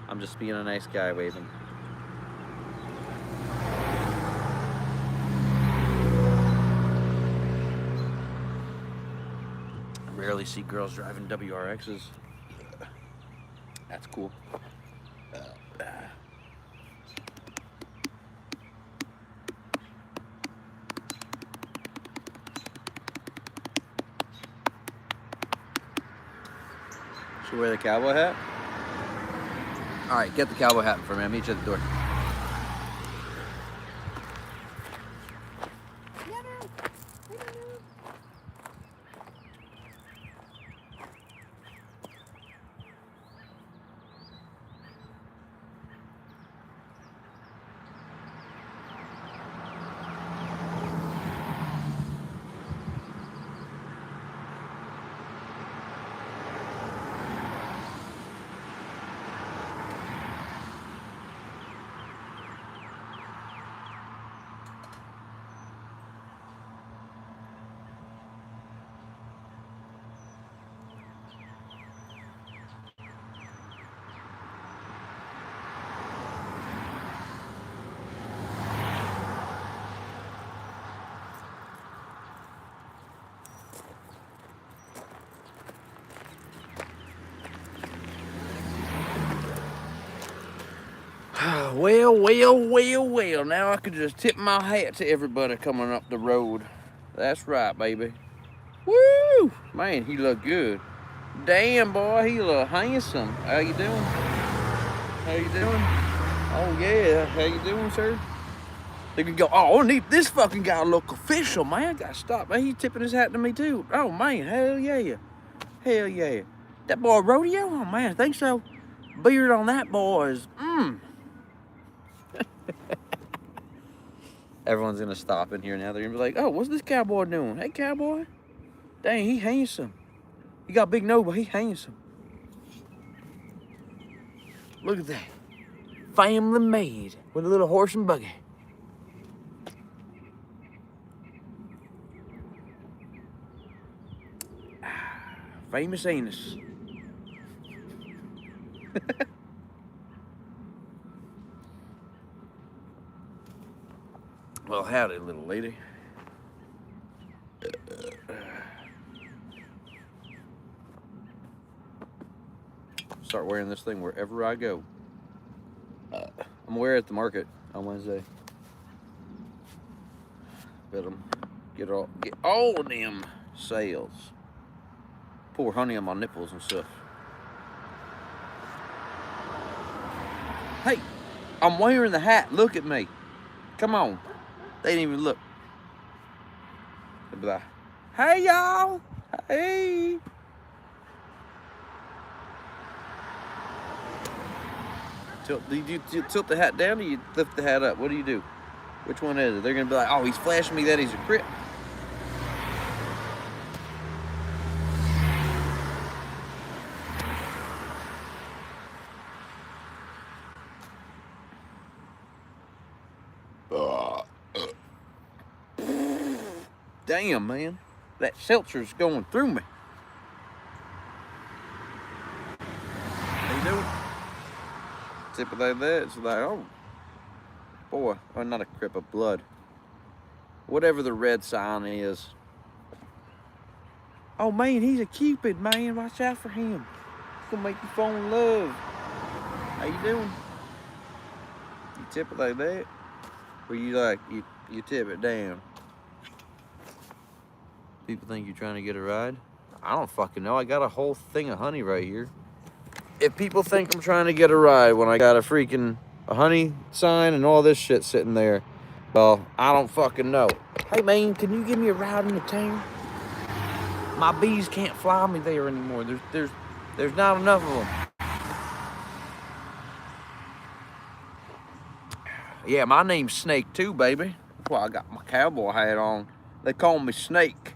I'm just being a nice guy waving. I rarely see girls driving WRXs. That's cool. Should wear the cowboy hat? All right, get the cowboy hat for me. I'll meet you at the door. Well. Now I could just tip my hat to everybody coming up the road. That's right, baby. Woo! Man, he look good. Damn, boy, he look handsome. How you doing? How you doing? Oh, yeah. How you doing, sir? They can go, oh, I need this fucking guy to look official, man. I gotta stop. Man, he's tipping his hat to me, too. Oh, man, hell yeah. Hell yeah. That boy rodeo? Oh, man, I think so. Beard on that boy is, Everyone's gonna stop in here now. They're gonna be like, oh, what's this cowboy doing? Hey, cowboy. Dang, he handsome. He got big nose, but he handsome. Look at that. Family made with a little horse and buggy. Famous anus. Well, howdy, little lady. Start wearing this thing wherever I go. I'm gonna wear it at the market on Wednesday. Bet them get all of them sales. Pour honey on my nipples and stuff. Hey, I'm wearing the hat. Look at me. Come on. They didn't even look. They'd be like, hey, y'all. Hey. Do you tilt the hat down or you lift the hat up? What do you do? Which one is it? They're gonna be like, oh, he's flashing me that he's a Crip. Damn, man. That seltzer's going through me. How you doing? Tip it like that. It's like, oh, boy. Or not a Crip of blood. Whatever the red sign is. Oh, man, he's a Cupid, man. Watch out for him. He's gonna make you fall in love. How you doing? You tip it like that? Or you tip it down? People think you're trying to get a ride? I don't fucking know. I got a whole thing of honey right here. If people think I'm trying to get a ride when I got a honey sign and all this shit sitting there, well, I don't fucking know. Hey, man, can you give me a ride in the town? My bees can't fly me there anymore. There's not enough of them. Yeah, my name's Snake too, baby. That's why I got my cowboy hat on. They call me Snake.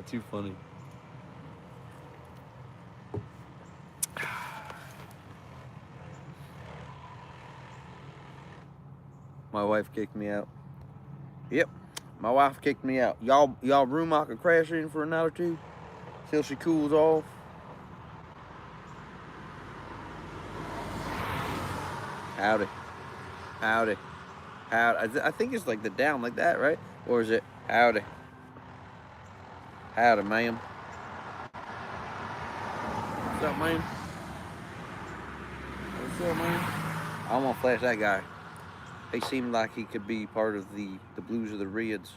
Too funny. My wife kicked me out. Yep, my wife kicked me out. Y'all room I could crash in for a night or two till she cools off. Howdy, howdy, howdy. I think it's like the down like that, right? Or is it howdy? Howdy, ma'am. What's up, man? What's up, man? I don't want to flash that guy. He seemed like he could be part of the Blues of the Reds.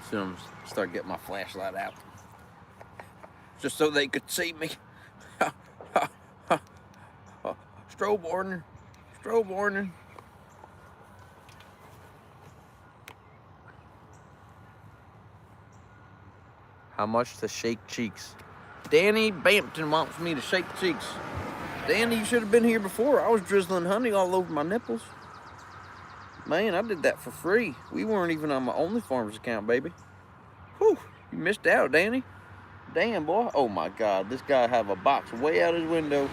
So I'm start getting my flashlight out, just so they could see me. Strobe warning, strobe warning. How much to shake cheeks? Danny Bampton wants me to shake cheeks. Danny, you should have been here before. I was drizzling honey all over my nipples. Man, I did that for free. We weren't even on my OnlyFarms account, baby. Whew, you missed out, Danny. Damn, boy. Oh, my God. This guy have a box way out his window.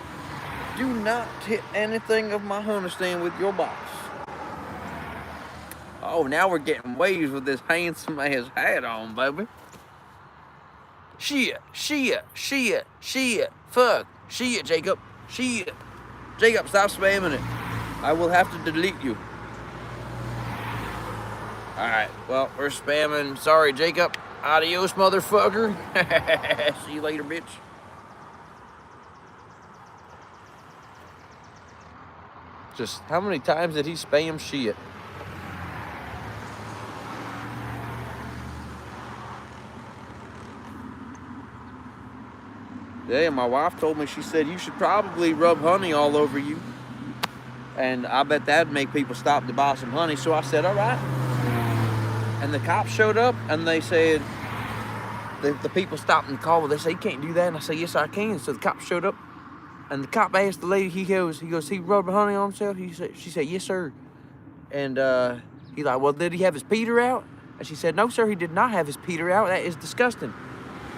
Do not hit anything of my honey stand with your box. Oh, now we're getting waves with this handsome-ass hat on, baby. Shit, fuck, shit, Jacob, shit. Jacob, stop spamming it. I will have to delete you. Alright, well, we're spamming. Sorry, Jacob. Adios, motherfucker. See you later, bitch. Just, how many times did he spam shit? Yeah, my wife told me, she said, you should probably rub honey all over you. And I bet that'd make people stop to buy some honey. So I said, all right. And the cops showed up and they said, the people stopped and called. They said, you can't do that. And I said, yes, I can. So the cops showed up and the cop asked the lady, he goes, he rubbed honey on himself? She said, yes, sir. And he's like, well, did he have his Peter out? And she said, no, sir, he did not have his Peter out. That is disgusting.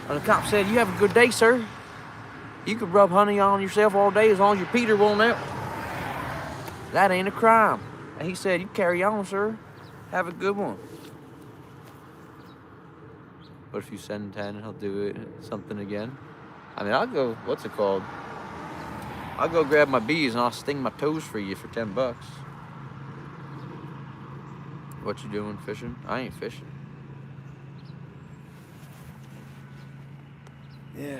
And the cop said, you have a good day, sir. You can rub honey on yourself all day as long as your Peter won't out. That ain't a crime. And he said, you carry on, sir. Have a good one. What if you send 10 and he'll do it something again? I mean, I'll go, what's it called? I'll go grab my bees and I'll sting my toes for you for $10. What you doing, fishing? I ain't fishing. Yeah.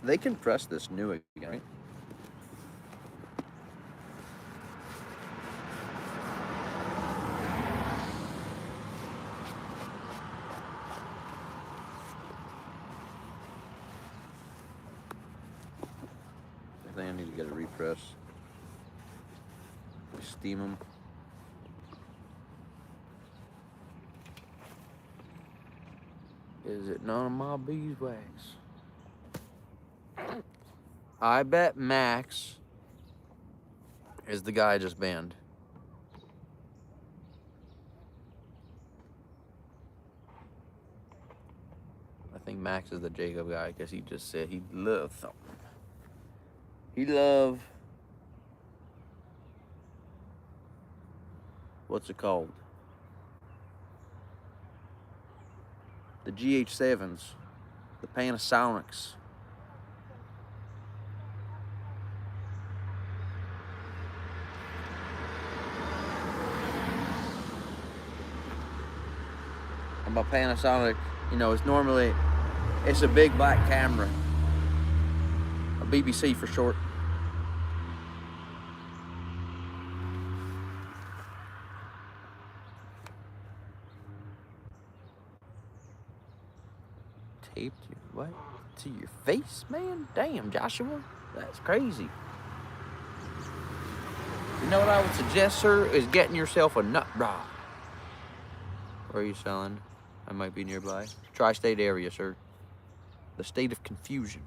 They can press this new again, right? I think I need to get a repress. Steam them. Is it none of my beeswax? I bet Max is the guy I just banned. I think Max is the Jacob guy because he just said he loved something. He loved, what's it called? The GH7s, the Panasonics. And by Panasonic, you know, it's a big black camera. A BBC for short. Taped you, what? To your face, man? Damn, Joshua. That's crazy. You know what I would suggest, sir, is getting yourself a nut rock. Where are you selling? I might be nearby. Tri-state area, sir. The state of confusion.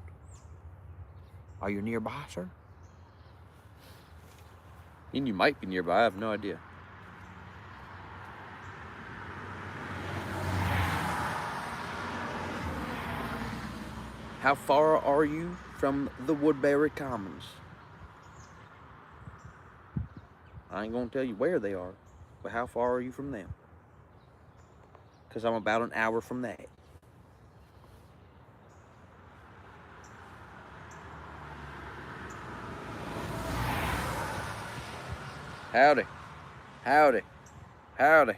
Are you nearby, sir? And you might be nearby, I have no idea. How far are you from the Woodbury Commons? I ain't gonna tell you where they are, but how far are you from them? Because I'm about an hour from that. Howdy, howdy, howdy.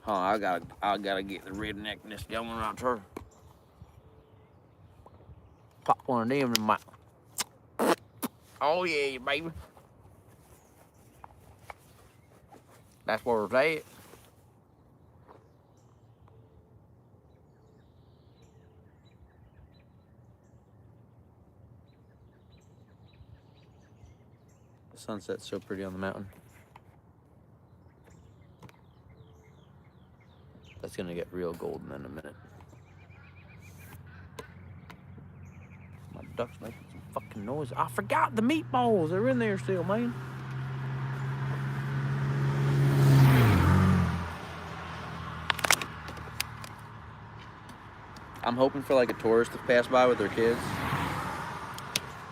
Huh, I gotta get the redneckness going out here. Pop one of them in my. Oh yeah, baby. That's where it's at. The sunset's so pretty on the mountain. That's gonna get real golden in a minute. My duck's making some fucking noise. I forgot the meatballs. They're in there still, man. I'm hoping for like a tourist to pass by with their kids.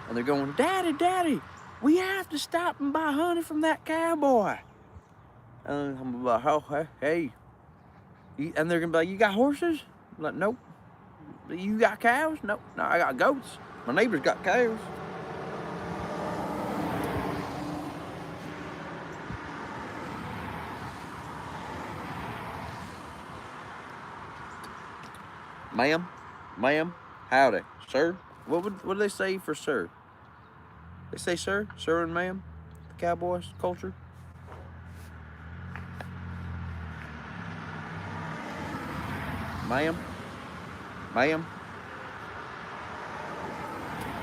And they're going, Daddy, Daddy, we have to stop and buy honey from that cowboy. And I'm like, oh, hey. And they're gonna be like, you got horses? I'm like, nope. You got cows? Nope. No, I got goats. My neighbor's got cows. Ma'am, howdy, sir. What do they say for sir? They say sir and ma'am, the Cowboys culture. Ma'am. I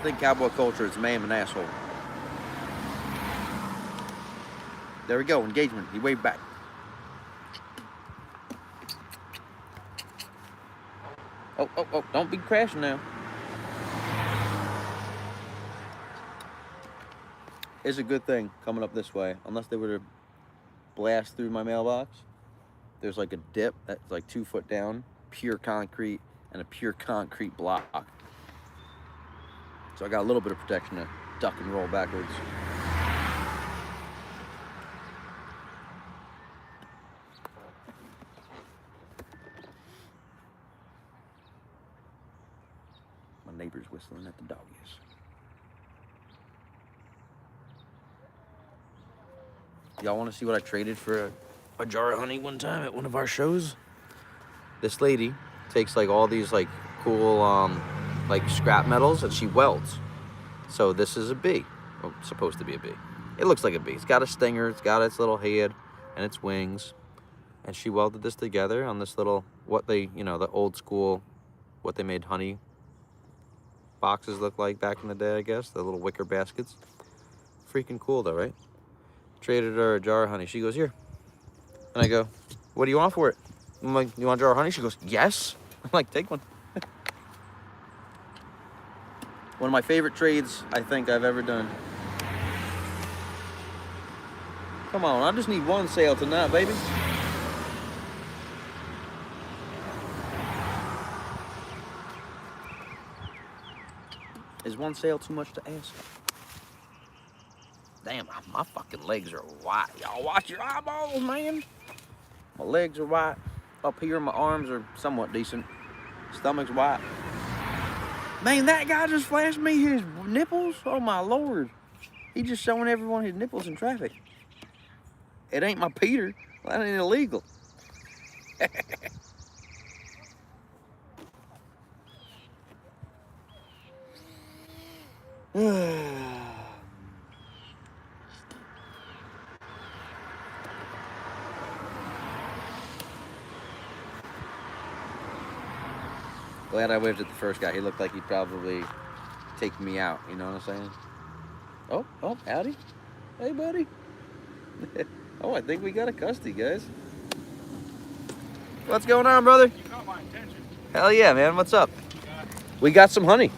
think cowboy culture is ma'am and asshole. There we go, engagement. He waved back. Oh, don't be crashing now. It's a good thing coming up this way, unless they were to blast through my mailbox. There's like a dip that's like 2 foot down, pure concrete, and a pure concrete block. So I got a little bit of protection to duck and roll backwards. My neighbor's whistling at the doggies. Y'all want to see what I traded for a jar of honey one time at one of our shows? This lady takes like all these like cool like scrap metals and she welds. So this is a B. Well, supposed to be a B. It looks like a bee. It's got a stinger. It's got its little head and its wings. And she welded this together on this little, the old school, what they made honey boxes look like back in the day, I guess. The little wicker baskets. Freaking cool though, right? Traded her a jar of honey. She goes, here. And I go, what do you want for it? I'm like, you want a jar of honey? She goes, yes. I'm like, take one. One of my favorite trades I think I've ever done. Come on, I just need one sale tonight, baby. Is one sale too much to ask? Damn, my fucking legs are white. Y'all watch your eyeballs, man. My legs are white. Up here, my arms are somewhat decent. Stomach's white. Man, that guy just flashed me his nipples. Oh my Lord. He just showing everyone his nipples in traffic. It ain't my Peter. That ain't illegal. Glad I waved at the first guy. He looked like he'd probably take me out. You know what I'm saying? Oh, howdy. Hey, buddy. Oh, I think we got a custody, guys. What's going on, brother? You caught my attention. Hell yeah, man. What's up? We got some honey.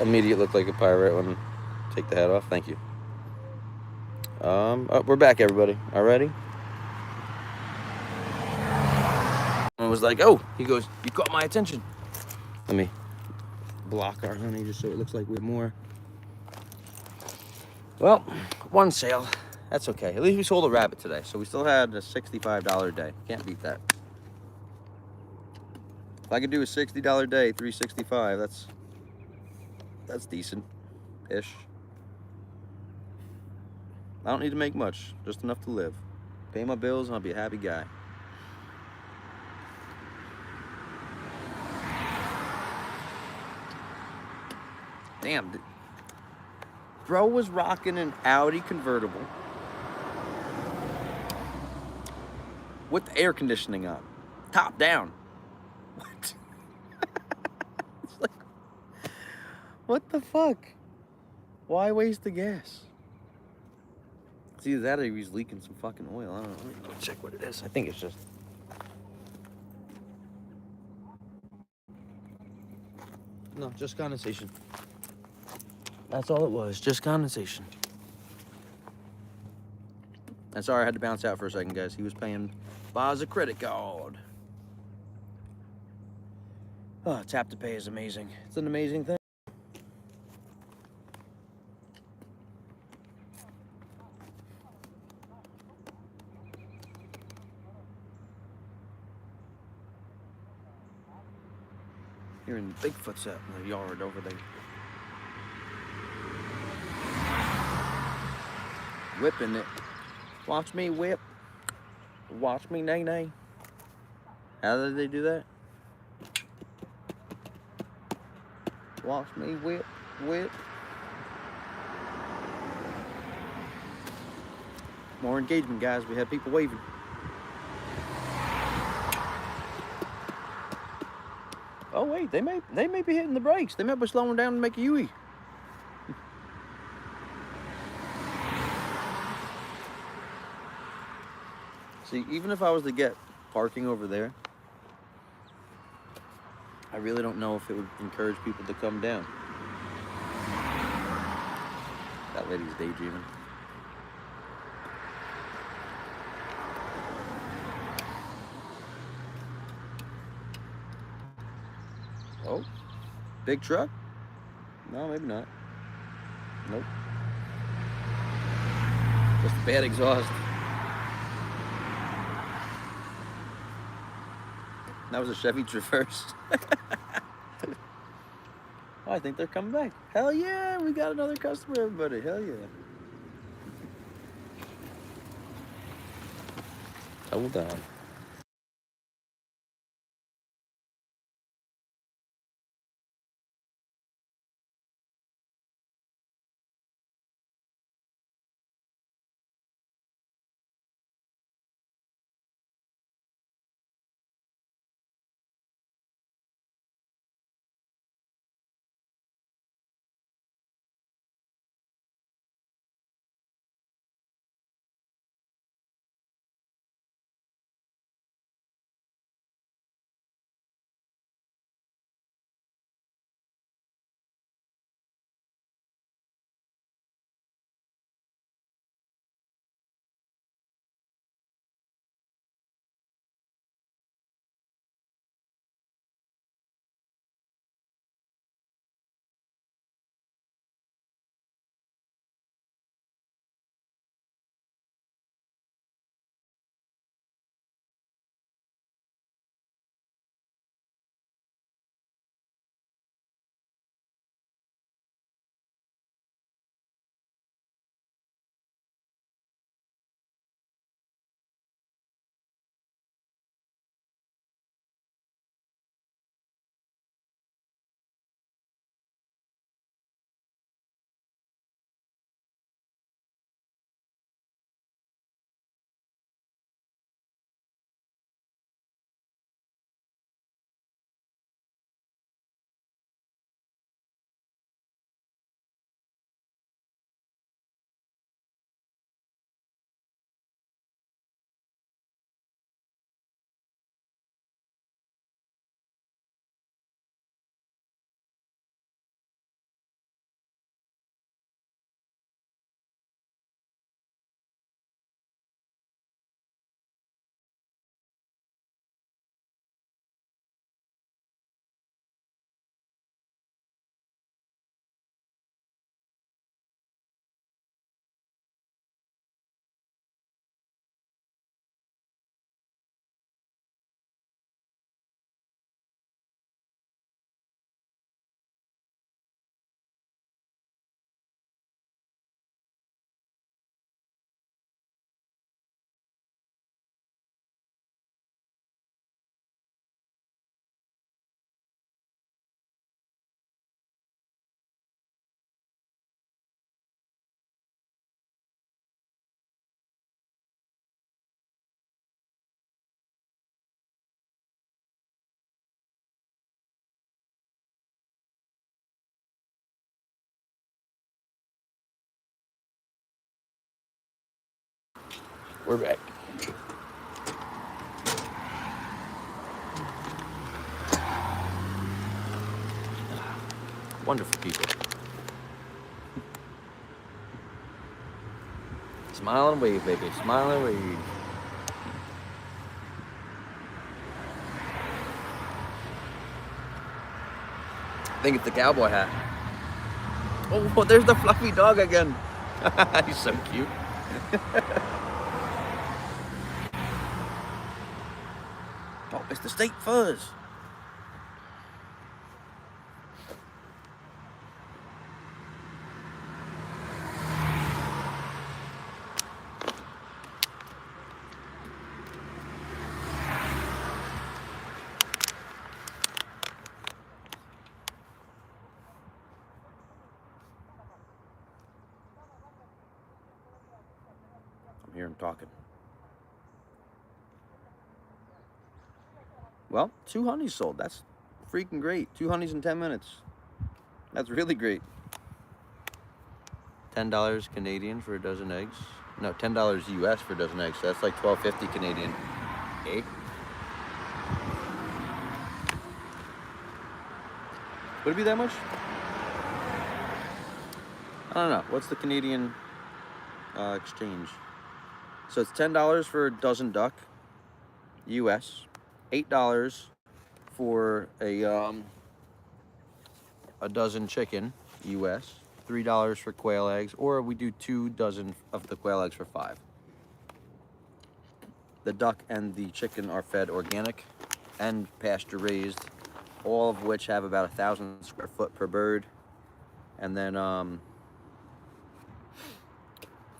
Immediate looked like a pirate when take the hat off. Thank you. We're back, everybody. All ready? I was like, oh, he goes, you caught my attention. Let me block our honey just so it looks like we have more. Well, one sale. That's okay. At least we sold a rabbit today, so we still had a $65 day. Can't beat that. If I could do a $60 day, $365, that's decent-ish. I don't need to make much, just enough to live. Pay my bills and I'll be a happy guy. Damn, bro was rocking an Audi convertible with the air conditioning on, top down. What? It's like, what the fuck? Why waste the gas? It's either that or he's leaking some fucking oil. I don't know. Let me go check what it is. I think it's just... No, just condensation. That's all it was, just condensation. And sorry I had to bounce out for a second, guys. He was paying by a credit card. Oh, tap to pay is amazing. It's an amazing thing. Hearing Bigfoot's out in the yard over there. Whipping it. Watch me whip. Watch me nay-nay. How did they do that? Watch me whip, whip. More engagement, guys. We had people waving. Oh wait, they may be hitting the brakes. They might be slowing down to make a U-E. See, even if I was to get parking over there, I really don't know if it would encourage people to come down. That lady's daydreaming. Oh, big truck? No, maybe not. Nope. Just a bad exhaust. That was a Chevy Traverse. Oh, I think they're coming back. Hell yeah, we got another customer, everybody. Hell yeah. Hold on. We're back. Wonderful people. Smile and wave, baby. Smile and wave. I think it's the cowboy hat. Oh, there's the fluffy dog again. He's so cute. Oh, it's the state fuzz. hear him talking. Well, 2 honeys sold. That's freaking great. 2 honeys in 10 minutes. That's really great. $10 Canadian for a dozen eggs. No, $10 US for a dozen eggs. So that's like $12.50 Canadian. Okay. Would it be that much? I don't know. What's the Canadian exchange? So it's $10 for a dozen duck US. $8 for a dozen chicken US. $3 for quail eggs, or we do 2 dozen of the quail eggs for $5. The duck and the chicken are fed organic and pasture raised, all of which have about 1,000 square foot per bird. And then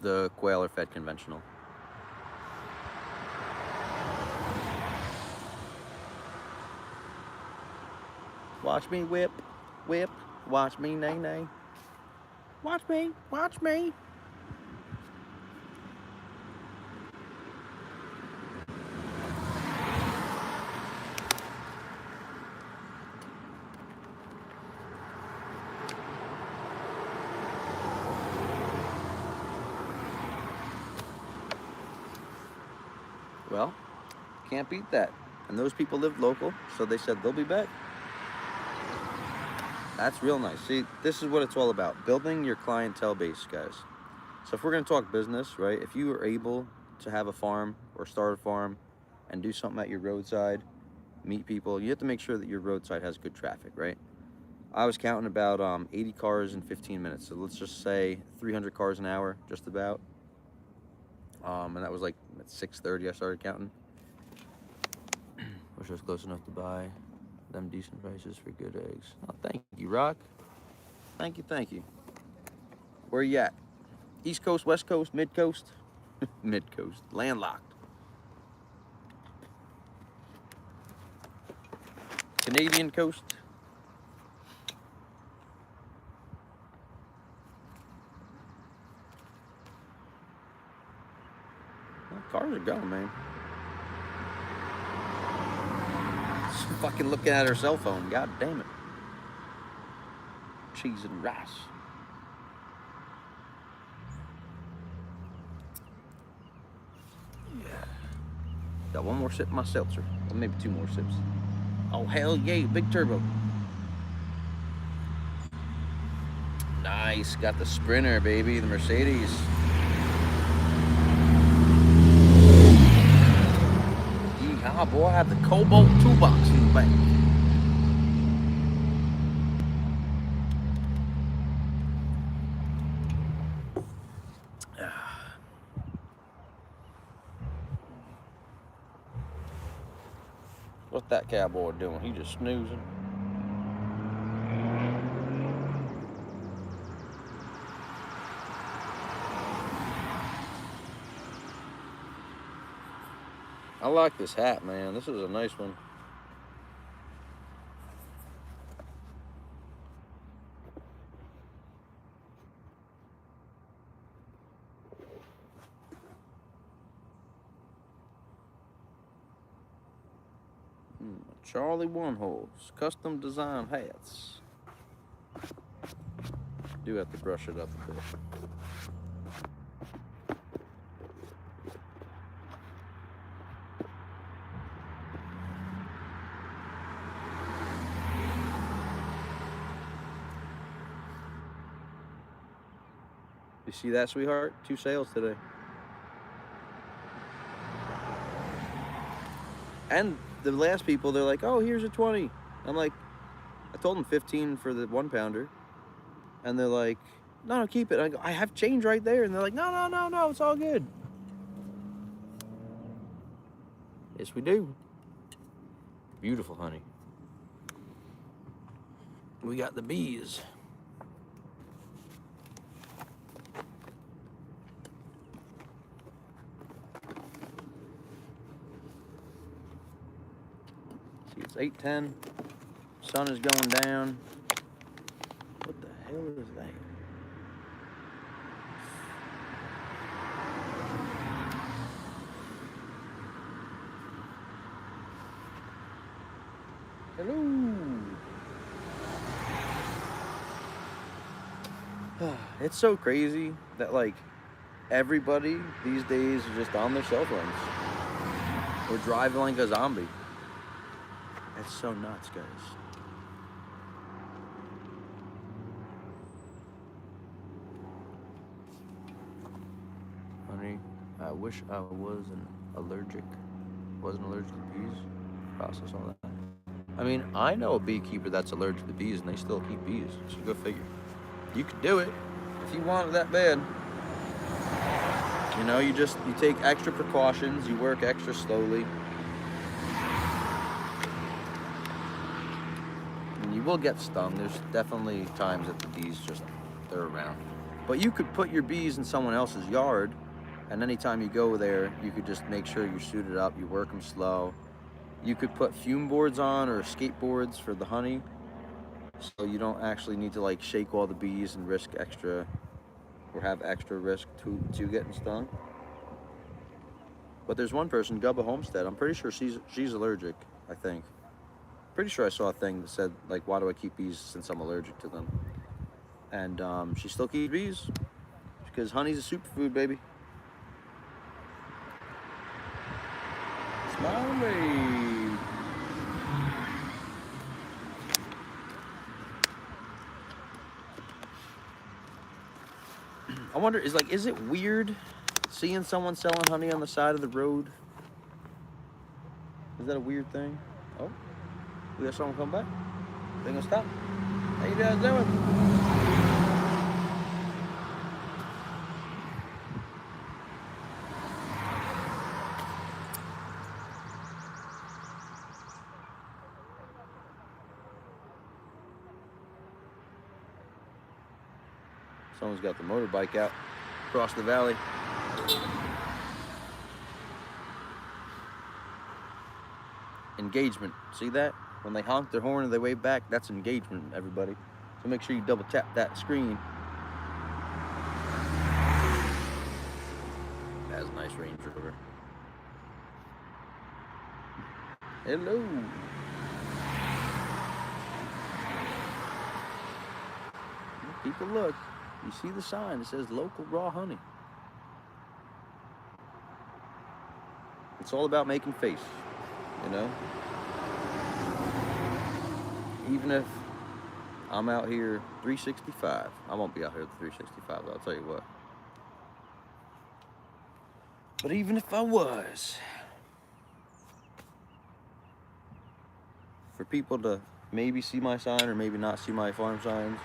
the quail are fed conventional. Watch me whip, whip, watch me nay nay. Watch me, watch me. Well, can't beat that. And those people lived local, so they said they'll be back. That's real nice. See, this is what it's all about. Building your clientele base, guys. So if we're going to talk business, right, if you are able to have a farm or start a farm and do something at your roadside, meet people, you have to make sure that your roadside has good traffic, right? I was counting about 80 cars in 15 minutes. So let's just say 300 cars an hour, just about. And that was like at 6:30 I started counting. Wish I was close enough to buy them decent prices for good eggs. Oh, thank you, Rock. Thank you, thank you. Where you at? East Coast, West Coast, Mid Coast? Mid Coast. Landlocked. Canadian coast. Well, cars are going, man. She's fucking looking at her cell phone. God damn it. Cheese and rice. Yeah. Got one more sip of my seltzer. Or maybe 2 more sips. Oh, hell yeah. Big turbo. Nice. Got the Sprinter, baby. The Mercedes. Yeehaw, boy. I have the Cobalt toolbox in the back. What's that cowboy doing? He just snoozing. I like this hat, man. This is a nice one. Charlie One-Holes, custom design hats. Do have to brush it up a bit. You see that, sweetheart? 2 sales today. And the last people, they're like, oh, here's a 20. I'm like, I told them 15 for the 1 pounder. And they're like, no, keep it. I go, I have change right there. And they're like, no, it's all good. Yes, we do. Beautiful honey. We got the bees. See, it's 8:10. Sun is going down. What the hell is that? Hello. It's so crazy that like everybody these days is just on their cell phones. We're driving like a zombie. It's so nuts, guys. Honey, I wish I wasn't allergic. Wasn't allergic to bees. Process all that. I mean, I know a beekeeper that's allergic to bees and they still keep bees. So go figure. You could do it if you want it that bad. You know, you take extra precautions, you work extra slowly. And you will get stung. There's definitely times that the bees they're around. But you could put your bees in someone else's yard, and anytime you go there, you could just make sure you're suited up, you work them slow. You could put fume boards on or skateboards for the honey, so you don't actually need to like shake all the bees and risk extra or have extra risk to getting stung. But there's one person, Gubba Homestead. I'm pretty sure she's allergic. I think. Pretty sure I saw a thing that said like, "Why do I keep bees since I'm allergic to them?" And she still keeps bees because honey's a superfood, baby. Smile and wave. I wonder, is it weird seeing someone selling honey on the side of the road? Is that a weird thing? Oh, we got someone come back. They gonna stop? How you guys doing? Someone's got the motorbike out across the valley. Engagement. See that? When they honk their horn and they wave back, that's engagement, everybody. So make sure you double tap that screen. That's a nice Range Rover. Hello. People look. You see the sign that says local raw honey. It's all about making face, you know? Even if I'm out here 365, I won't be out here at 365, I'll tell you what. But even if I was, for people to maybe see my sign or maybe not see my farm signs,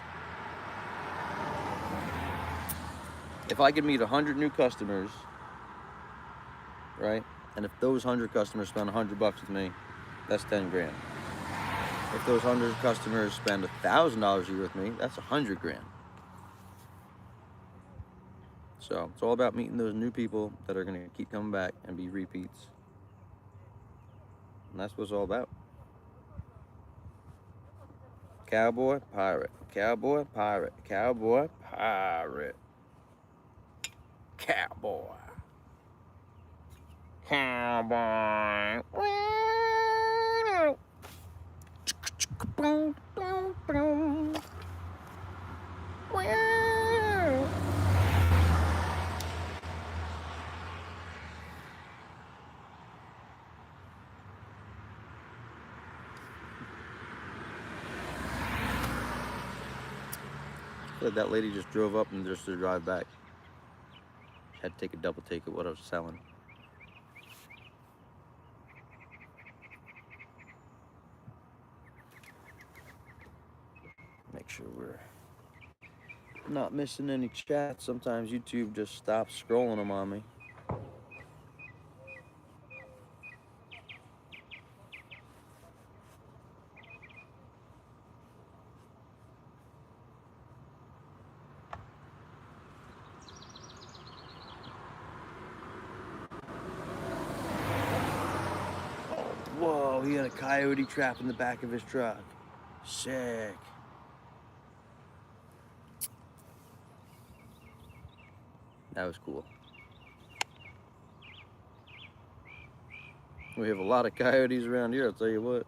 if I could meet 100 new customers, right? And if those 100 customers spend $100 with me, that's 10 grand. If those 100 customers spend $1,000 a year with me, that's 100 grand. So it's all about meeting those new people that are gonna keep coming back and be repeats. And that's what it's all about. Cowboy, pirate, cowboy, pirate, cowboy, pirate, cowboy, cowboy. That lady just drove up and just to drive back. Had to take a double take at what I was selling. Make sure we're not missing any chats. Sometimes YouTube just stops scrolling them on me. Whoa, he had a coyote trap in the back of his truck. Sick. That was cool. We have a lot of coyotes around here, I'll tell you what.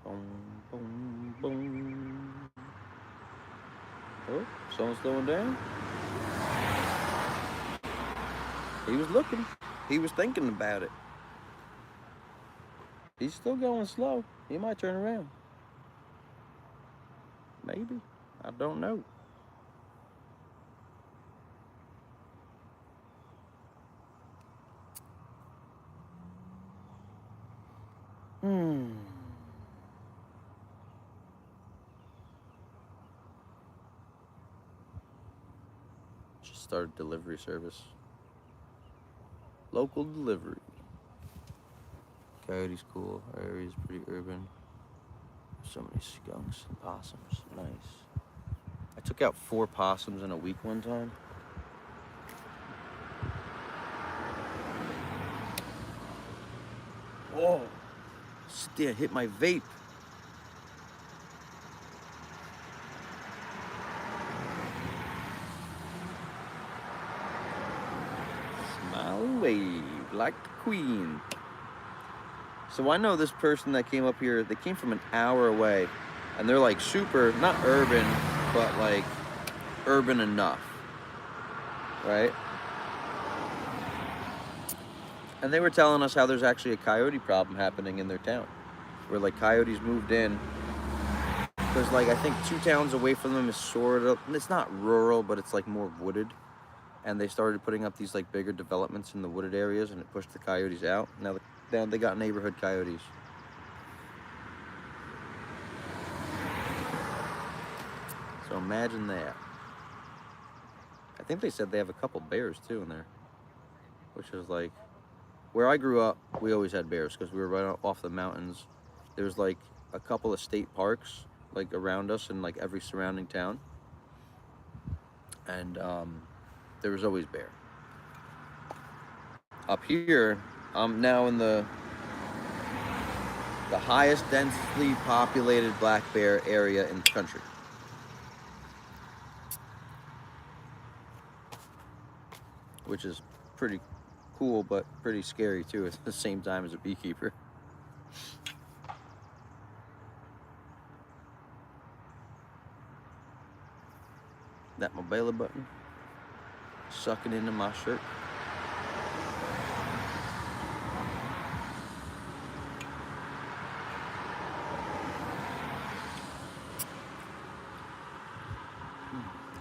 Boom, boom, boom. Oh, someone's slowing down. He was looking. He was thinking about it. He's still going slow. He might turn around. Maybe. I don't know. Just started delivery service. Local delivery. Coyote's cool. Our area's pretty urban. So many skunks and possums. Nice. I took out 4 possums in a week one time. Whoa. Still hit my vape. Smile and wave like the queen. So I know this person that came up here, they came from an hour away, and they're like super, not urban, but like urban enough, right? And they were telling us how there's actually a coyote problem happening in their town, where like coyotes moved in. Because like I think 2 towns away from them is sort of, it's not rural, but it's like more wooded. And they started putting up these like bigger developments in the wooded areas, and it pushed the coyotes out. Now they got neighborhood coyotes. So imagine that. I think they said they have a couple bears too in there, which is like, where I grew up, we always had bears because we were right off the mountains. There's like a couple of state parks like around us in like every surrounding town, and there was always bear. Up here, I'm now in the highest densely populated black bear area in the country. Which is pretty cool, but pretty scary too at the same time as a beekeeper. That my belly button sucking into my shirt.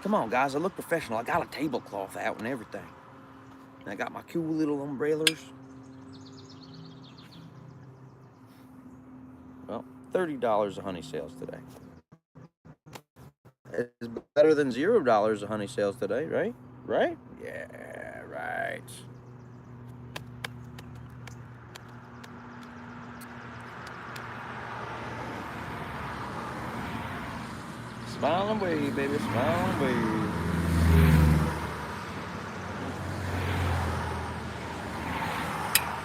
Come on, guys, I look professional. I got a tablecloth out and everything. And I got my cool little umbrellas. Well, $30 of honey sales today. It's better than $0 of honey sales today, right? Right? Yeah, right. Smile and wave, baby, smile and wave.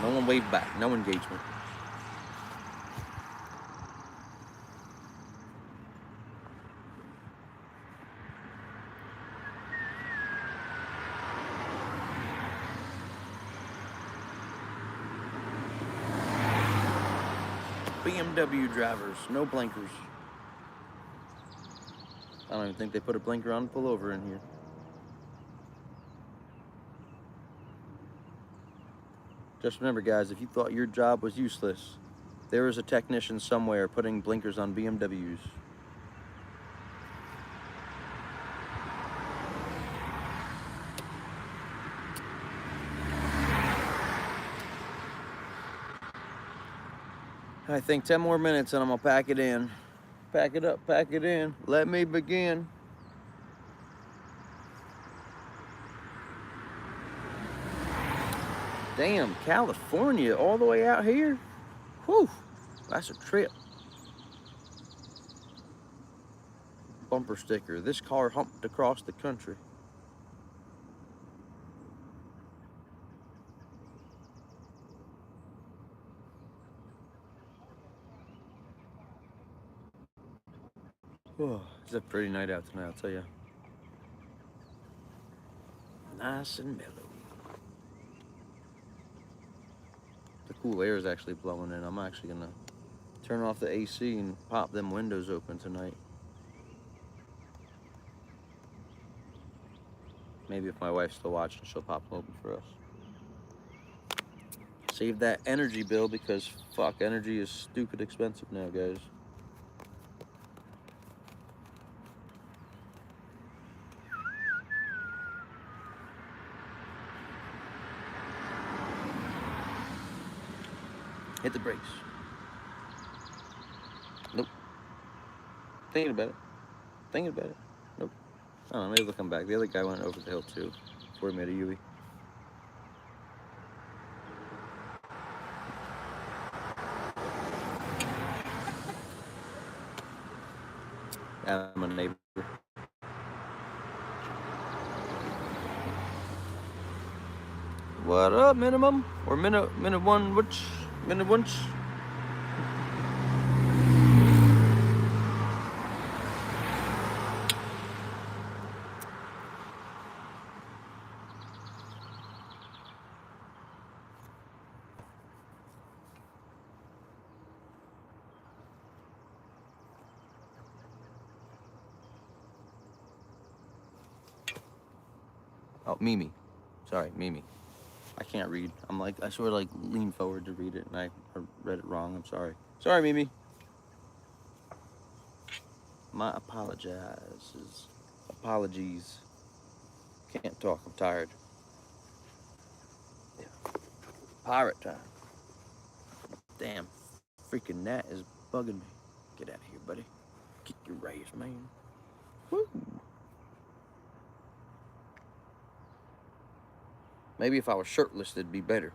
No one waved back, no engagement. BMW drivers, no blinkers. I don't even think they put a blinker on pull over in here. Just remember, guys, if you thought your job was useless, there is a technician somewhere putting blinkers on BMWs. I think 10 more minutes and I'm gonna pack it in. Pack it up, pack it in. Let me begin. Damn, California, all the way out here? Whew, that's a trip. Bumper sticker, this car humped across the country. Oh, it's a pretty night out tonight, I'll tell you. Nice and mellow. The cool air is actually blowing in. I'm actually gonna turn off the AC and pop them windows open tonight. Maybe if my wife's still watching, she'll pop them open for us. Save that energy bill because fuck, energy is stupid expensive now, guys. Hit the brakes. Nope. Thinking about it. Nope. I don't know, maybe they'll come back. The other guy went over the hill too before he made a U-E. I'm a neighbor. What up, minimum? Or minute one, which? Minute once? Oh, Mimi. Sorry, Mimi. I can't read. I sort of like lean forward to read it and I read it wrong. I'm sorry. Sorry, Mimi. My apologies. Can't talk, I'm tired. Yeah. Pirate time. Damn, freaking gnat is bugging me. Get out of here, buddy. Get your rays, man. Woo. Maybe if I was shirtless, it'd be better.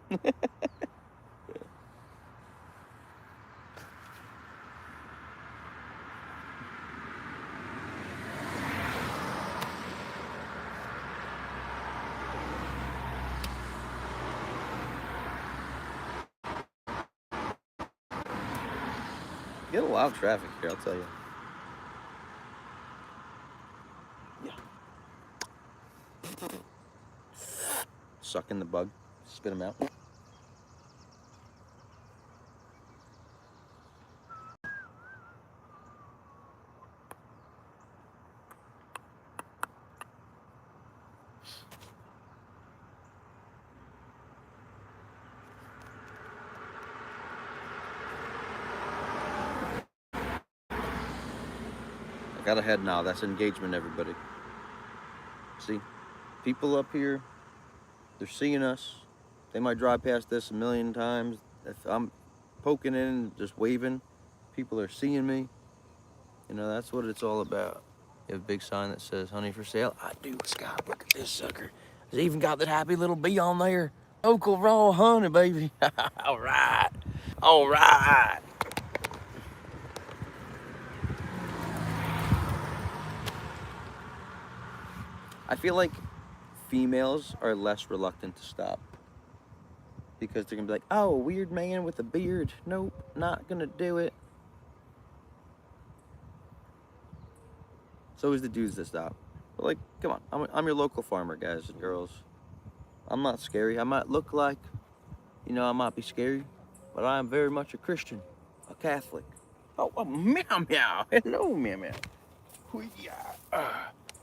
Get a lot of traffic here, I'll tell you. Yeah. Suck in the bug, spit them out. I gotta head now. That's engagement, everybody. See, people up here, they're seeing us. They might drive past this a million times. If I'm poking in, just waving, people are seeing me. You know, that's what it's all about. You have a big sign that says honey for sale. I do, Scott. Look at this sucker. It's even got that happy little bee on there. Local raw honey, baby. All right. All right. I feel like females are less reluctant to stop because they're gonna be like, oh, weird man with a beard. Nope, not gonna do it. It's always the dudes that stop. But like, come on, I'm your local farmer, guys and girls. I'm not scary. I might look like, you know, I might be scary, but I am very much a Christian, a Catholic. Oh, meow meow. Hello, meow meow.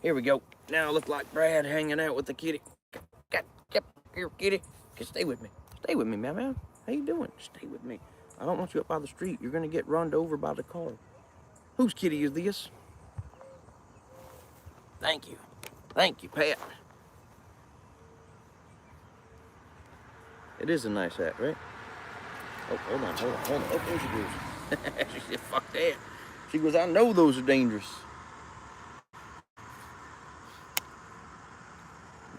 Here we go. Now I look like Brad hanging out with the kitty. Here, kitty. Stay with me. Stay with me, meow meow. How you doing? Stay with me. I don't want you up by the street. You're gonna get run over by the car. Whose kitty is this? Thank you. Thank you, Pat. It is a nice hat, right? Oh, hold on. Oh, there she goes. She said, fuck that. She goes, I know those are dangerous.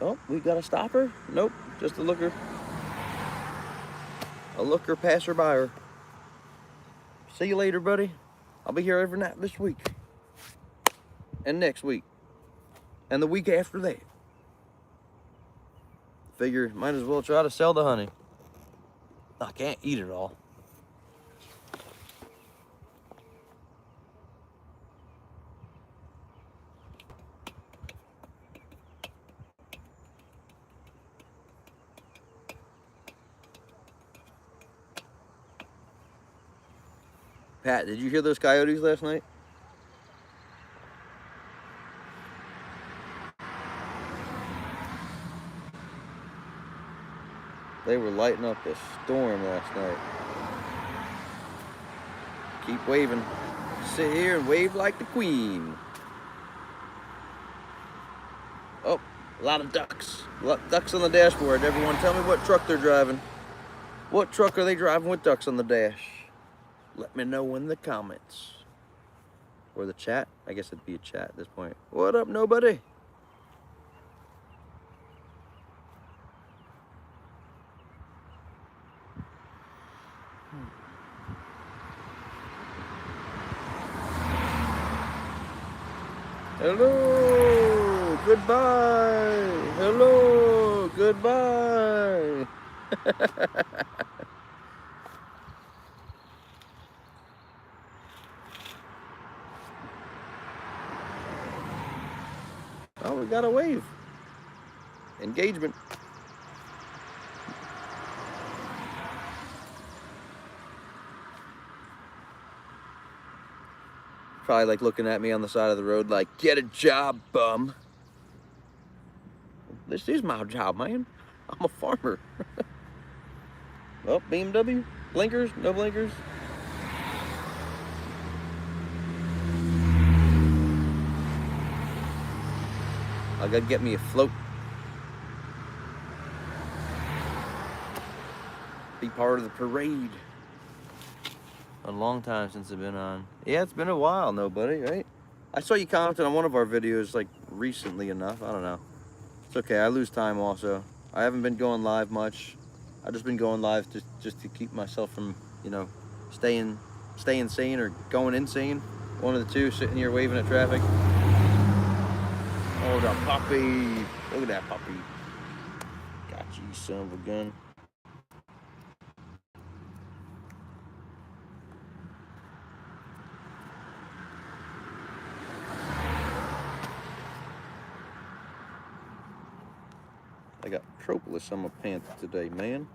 Oh, we gotta stop her? Nope, just a looker. A looker passerby. See you later, buddy. I'll be here every night this week. And next week. And the week after that. Figure, might as well try to sell the honey. I can't eat it all. Pat, did you hear those coyotes last night? They were lighting up the storm last night. Keep waving. Sit here and wave like the queen. Oh, a lot of ducks. Ducks on the dashboard. Everyone tell me what truck they're driving. What truck are they driving with ducks on the dash? Let me know in the comments. Or the chat. I guess it'd be a chat at this point. What up, nobody? Hello, goodbye. Hello, goodbye. Oh, we got a wave. Engagement. Probably like looking at me on the side of the road like, get a job, bum. This is my job, man. I'm a farmer. Oh, BMW. Blinkers? No blinkers? I gotta get me a float. Be part of the parade. A long time since I've been on. Yeah, it's been a while, nobody, right? I saw you commented on one of our videos like recently enough. I don't know. It's okay, I lose time also. I haven't been going live much. I've just been going live just to keep myself from, you know, staying sane or going insane. One of the two, sitting here waving at traffic. Oh, the puppy. Look at that puppy. Got you, son of a gun. I got propolis on my pants today, man.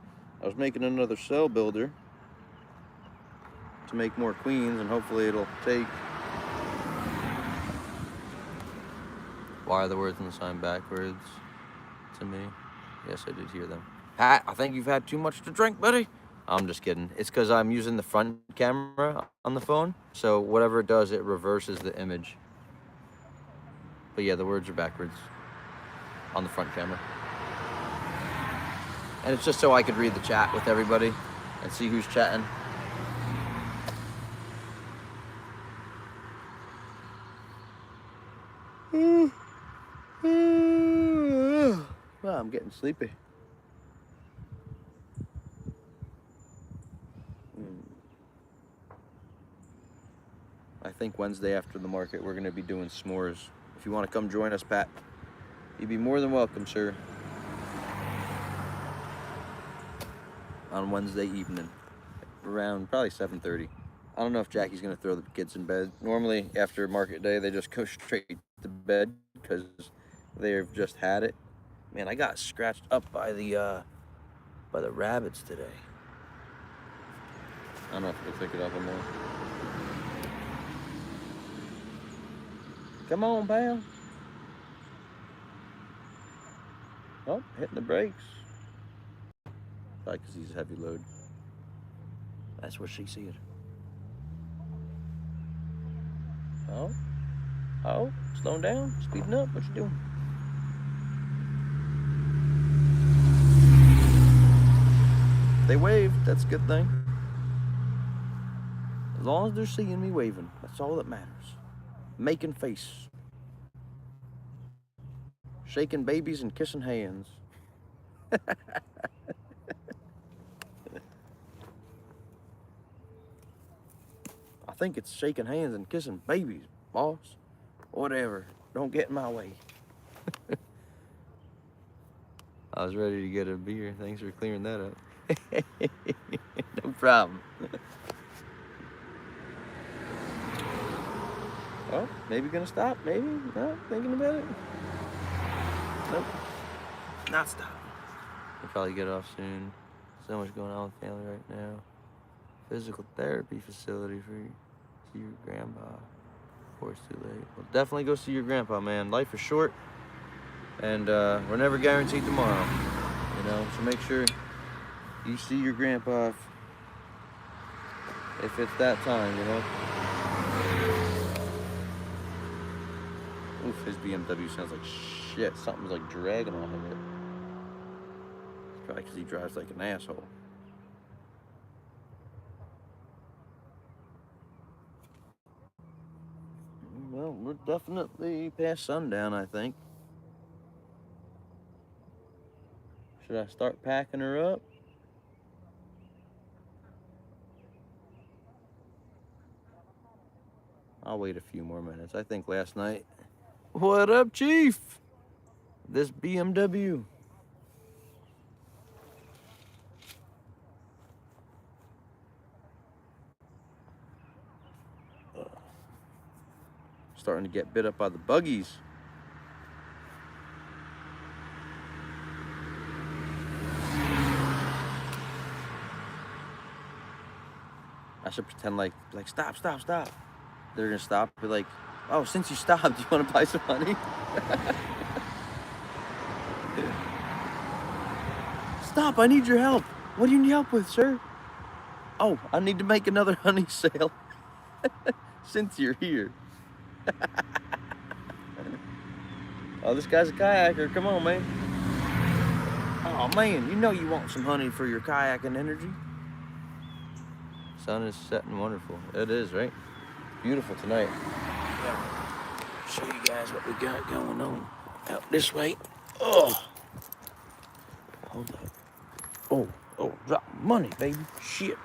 I was making another cell builder to make more queens, and hopefully it'll take. Why are the words on the sign backwards to me? Yes, I did hear them. Pat, I think you've had too much to drink, buddy. I'm just kidding. It's because I'm using the front camera on the phone, so whatever it does, it reverses the image. But yeah, the words are backwards on the front camera. And it's just so I could read the chat with everybody and see who's chatting. Well, I'm getting sleepy. I think Wednesday after the market, we're going to be doing s'mores. If you want to come join us, Pat, you'd be more than welcome, sir. On Wednesday evening, around probably 7:30. I don't know if Jackie's gonna throw the kids in bed. Normally after market day, they just go straight to bed because they've just had it. Man, I got scratched up by the rabbits today. I don't know if I can pick it up or not. Come on, pal. Oh, hitting the brakes. Probably because he's a heavy load. That's what she said. Oh, slowing down, speeding up. What you doing? They waved. That's a good thing. As long as they're seeing me waving, that's all that matters. Making face. Shaking babies and kissing hands. I think it's shaking hands and kissing babies, boss. Whatever. Don't get in my way. I was ready to get a beer. Thanks for clearing that up. No problem. Oh, maybe gonna stop. Maybe. No, thinking about it. Nope. Not stopping. We'll probably get off soon. So much going on with family right now. Physical therapy facility for you. See your grandpa. Before it's too late. Well, definitely go see your grandpa, man. Life is short, and we're never guaranteed tomorrow. You know, so make sure you see your grandpa if it's that time, you know. Oof, his BMW sounds like shit. Something's like dragging off of it. It's probably because he drives like an asshole. Well, we're definitely past sundown, I think. Should I start packing her up? I'll wait a few more minutes. I think last night. What up, Chief? This BMW. Starting to get bit up by the buggies. I should pretend like stop. They're gonna stop. Be like, oh, since you stopped, do you want to buy some honey? Stop! I need your help. What do you need help with, sir? Oh, I need to make another honey sale. Since you're here. Oh, this guy's a kayaker. Come on, man. Oh man, you know you want some honey for your kayaking energy. Sun is setting wonderful. It is, right? Beautiful tonight. Show you guys what we got going on out this way. Oh, hold up. Oh, drop money, baby. Shit.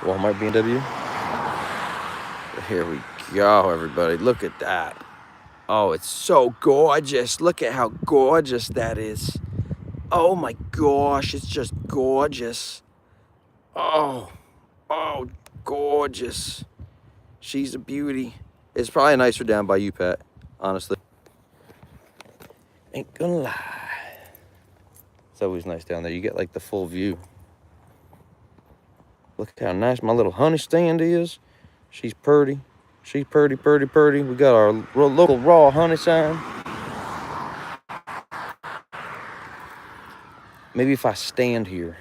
Walmart BMW. Here we go, everybody. Look at that. Oh, it's so gorgeous. Look at how gorgeous that is. Oh my gosh, it's just gorgeous. Oh, gorgeous. She's a beauty. It's probably nicer down by you, Pat, honestly. Ain't gonna lie. It's always nice down there. You get like the full view. Look how nice my little honey stand is. She's pretty. She's pretty. We got our local raw honey sign. Maybe if I stand here,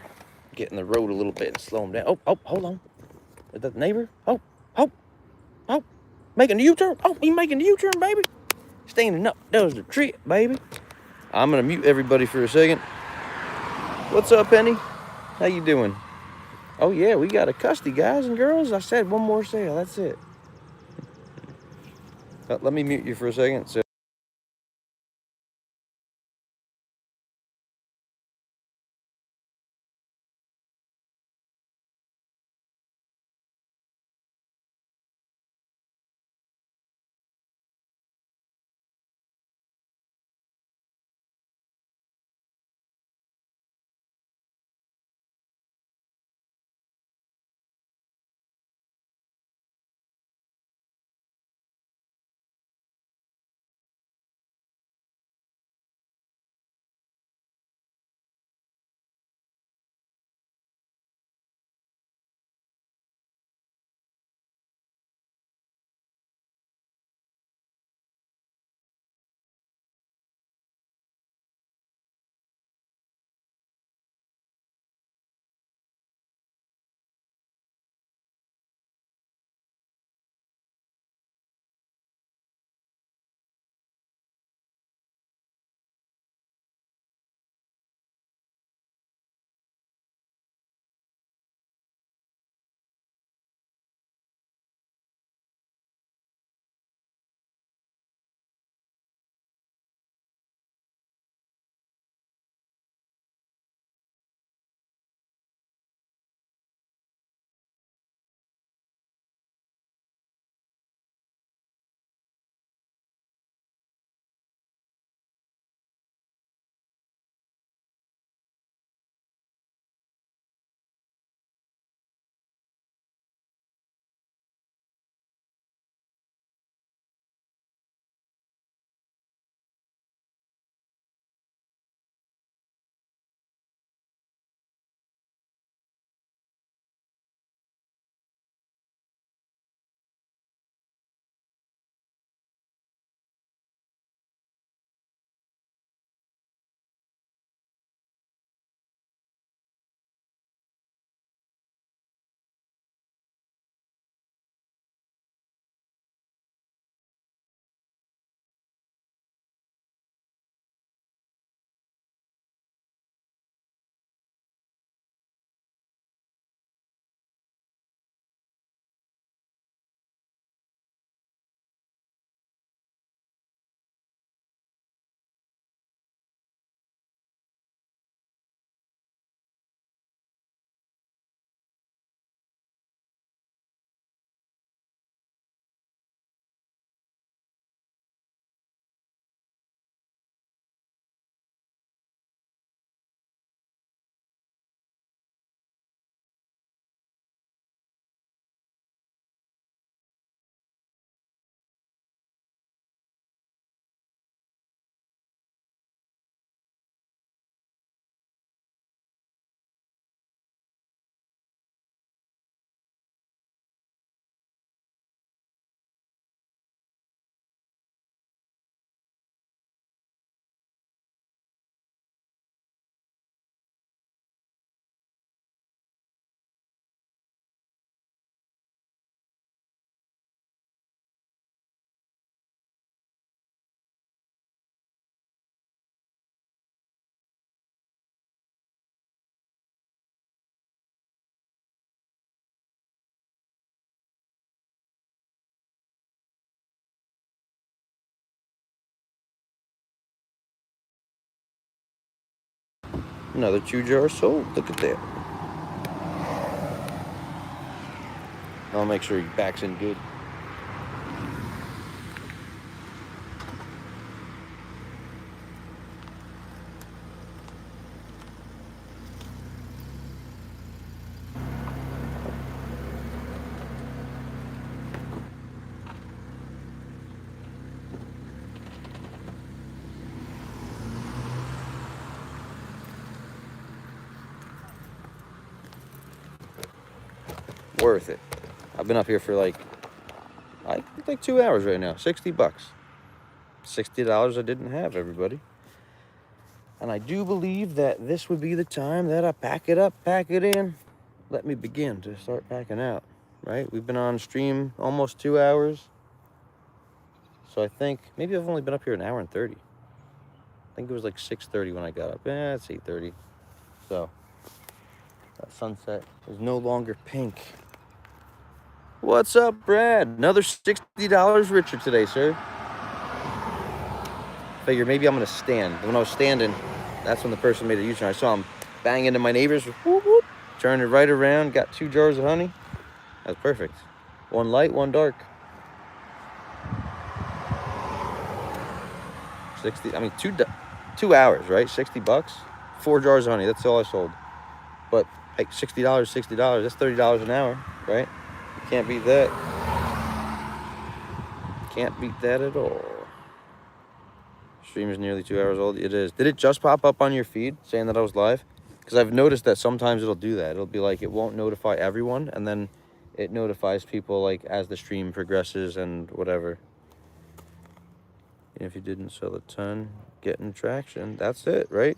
get in the road a little bit and slow him down. Oh, hold on. Is that the neighbor? Oh. Making the U-turn. Oh, he making the U-turn, baby. Standing up does the trick, baby. I'm gonna mute everybody for a second. What's up, Penny? How you doing? Oh yeah, we got a custody, guys and girls. I said one more sale. That's it. Let me mute you for a second. So Another 2 jars sold. Look at that. I'll make sure he backs in good. Worth it. I've been up here for like 2 hours right now. $60. $60 I didn't have, everybody. And I do believe that this would be the time that I pack it up, pack it in. Let me begin to start packing out, right? We've been on stream almost 2 hours. So I think maybe I've only been up here an hour and 30. I think it was like 6:30 when I got up. It's 8:30. So that sunset is no longer pink. What's up, Brad? Another $60 richer today, sir. Figure maybe I'm gonna stand. When I was standing, that's when the person made a U-turn. I saw him bang into my neighbors, whoop, whoop, turned it right around, got 2 jars of honey. That's perfect. One light, one dark. 60. I mean, 2 hours, right? $60. 4 jars of honey. That's all I sold. But like $60, $60. That's $30 an hour, right? You can't beat that. Can't beat that at all. Stream is nearly 2 hours old. It is. Did it just pop up on your feed saying that I was live? Because I've noticed that sometimes it'll do that. It'll be like it won't notify everyone, and then it notifies people like as the stream progresses and whatever. If you didn't sell a ton, getting traction. That's it, right?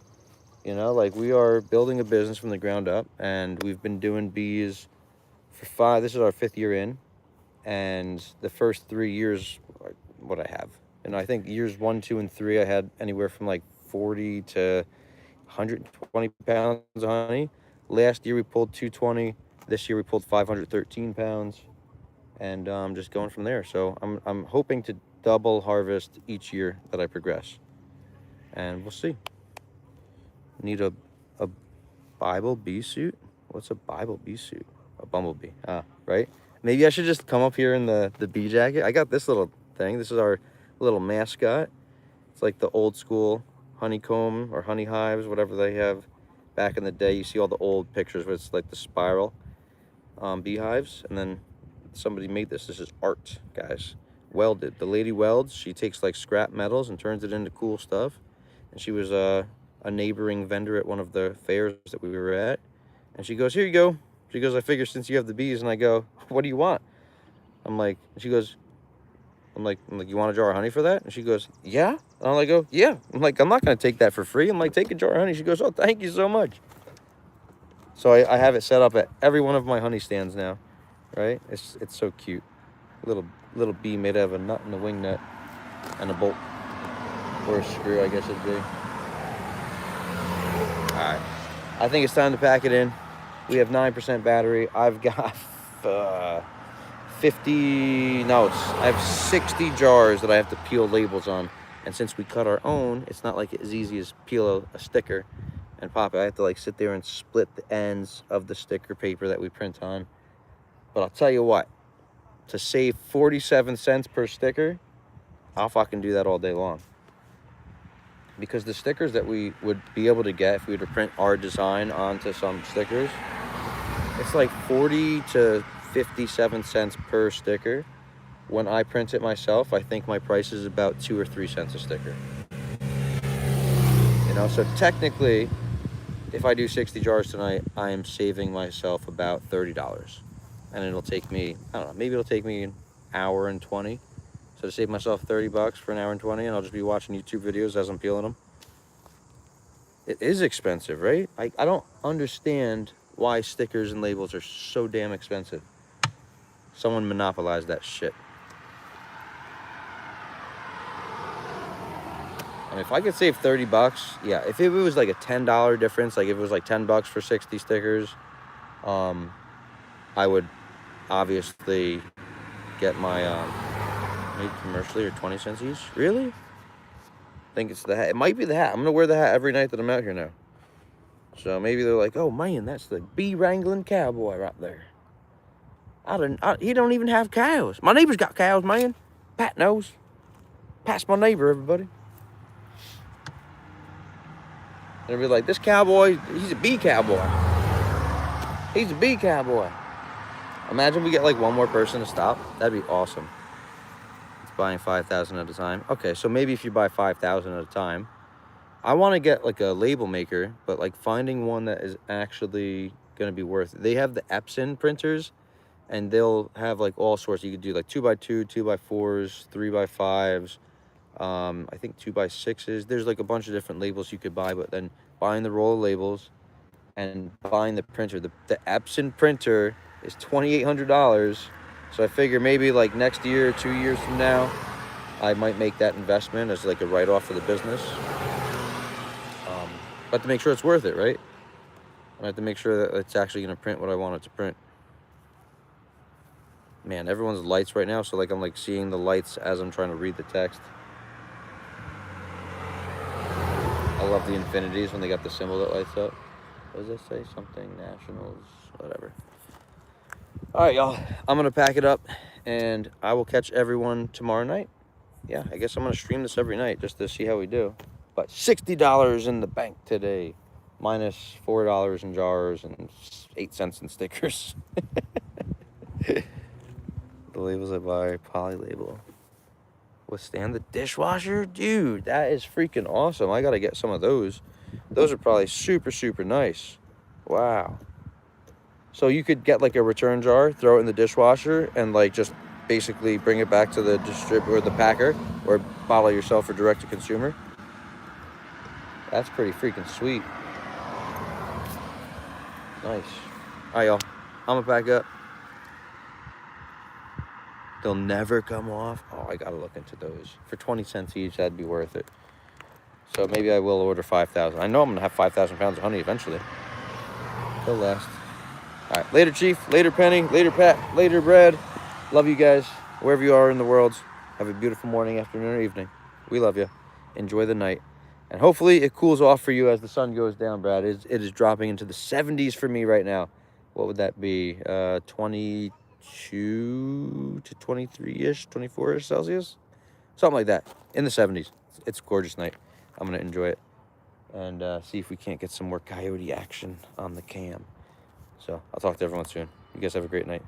You know, like we are building a business from the ground up, and we've been doing bees for this is our 5th year in, and the first 3 years, what I have. And I think years 1, 2, and 3, I had anywhere from like 40 to 120 pounds of honey. Last year we pulled 220. This year we pulled 513 pounds, and just going from there. So I'm hoping to double harvest each year that I progress, and we'll see. Need a Bible bee suit? What's a Bible bee suit? A bumblebee. Right? Maybe I should just come up here in the bee jacket. I got this little thing. This is our little mascot. It's like the old school honeycomb or honey hives, whatever they have back in the day. You see all the old pictures where it's like the spiral beehives, and then somebody made this. This is art, guys. Welded. The lady welds. She takes like scrap metals and turns it into cool stuff. And she was a neighboring vendor at one of the fairs that we were at, and she goes, "Here you go." She goes, "I figure since you have the bees," and I go, "What do you want?" I'm like, she goes, I'm like, "You want a jar of honey for that?" And she goes, "Yeah." And I go, "Yeah." I'm like, "I'm not gonna take that for free." I'm like, "Take a jar of honey." She goes, "Oh, thank you so much." So I have it set up at every one of my honey stands now, right? It's so cute. Little bee made out of a nut and a wing nut and a bolt, or a screw, I guess it'd be. All right, I think it's time to pack it in. We have 9% battery. I've got I have 60 jars that I have to peel labels on. And since we cut our own, it's not like as easy as peel a sticker and pop it. I have to like sit there and split the ends of the sticker paper that we print on. But I'll tell you what, to save 47 cents per sticker, I'll fucking do that all day long. Because the stickers that we would be able to get if we were to print our design onto some stickers, it's like 40 to 57 cents per sticker. When I print it myself, I think my price is about 2 or 3 cents a sticker. You know, so technically, if I do 60 jars tonight, I am saving myself about $30. And it'll take me, I don't know, maybe it'll take me an hour and 20. So to save myself $30 for an hour and 20, and I'll just be watching YouTube videos as I'm peeling them. It is expensive, right? I don't understand why stickers and labels are so damn expensive. Someone monopolized that shit. I mean, if I could save $30, yeah. If it was like a $10 difference, like if it was like $10 for 60 stickers, I would obviously get my made commercially or 20 cents each. Really? I think it's the hat. It might be the hat. I'm gonna wear the hat every night that I'm out here now. So maybe they're like, oh man, that's the bee wrangling cowboy right there. He don't even have cows. My neighbor's got cows, man. Pat knows. Pat's my neighbor, everybody. And they'll be like, this cowboy, he's a bee cowboy. He's a bee cowboy. Imagine we get like one more person to stop. That'd be awesome. It's buying 5,000 at a time. Okay, so maybe if you buy 5,000 at a time, I want to get like a label maker, but like finding one that is actually going to be worth it. They have the Epson printers, and they'll have like all sorts. You could do like 2x2, 2x4s, 3x5s. I think 2x6s. There's like a bunch of different labels you could buy, but then buying the roll of labels and buying the printer. The Epson printer is $2,800. So I figure maybe like next year, 2 years from now, I might make that investment as like a write-off for the business. But to make sure it's worth it, right? I have to make sure that it's actually going to print what I want it to print. Man, everyone's lights right now, so like I'm like seeing the lights as I'm trying to read the text. I love the infinities when they got the symbol that lights up. What does that say? Something nationals, whatever. All right, y'all. I'm gonna pack it up, and I will catch everyone tomorrow night. Yeah, I guess I'm gonna stream this every night just to see how we do. But $60 in the bank today, minus $4 in jars and 8 cents in stickers. The labels I buy, poly label. Withstand the dishwasher? Dude, that is freaking awesome. I gotta get some of those. Those are probably super, super nice. Wow. So you could get like a return jar, throw it in the dishwasher, and like just basically bring it back to the distributor or the packer, or bottle yourself for direct to consumer. That's pretty freaking sweet. Nice. All right, y'all. I'm gonna pack up. They'll never come off. Oh, I gotta look into those. For 20 cents each, that'd be worth it. So maybe I will order 5,000. I know I'm gonna have 5,000 pounds of honey eventually. They'll last. All right, later, Chief. Later, Penny. Later, Pat. Later, Brad. Love you guys. Wherever you are in the world, have a beautiful morning, afternoon, or evening. We love you. Enjoy the night. And hopefully it cools off for you as the sun goes down, Brad. It is dropping into the 70s for me right now. What would that be? 22 to 23-ish, 24-ish Celsius? Something like that. In the 70s. It's a gorgeous night. I'm going to enjoy it. And see if we can't get some more coyote action on the cam. So I'll talk to everyone soon. You guys have a great night.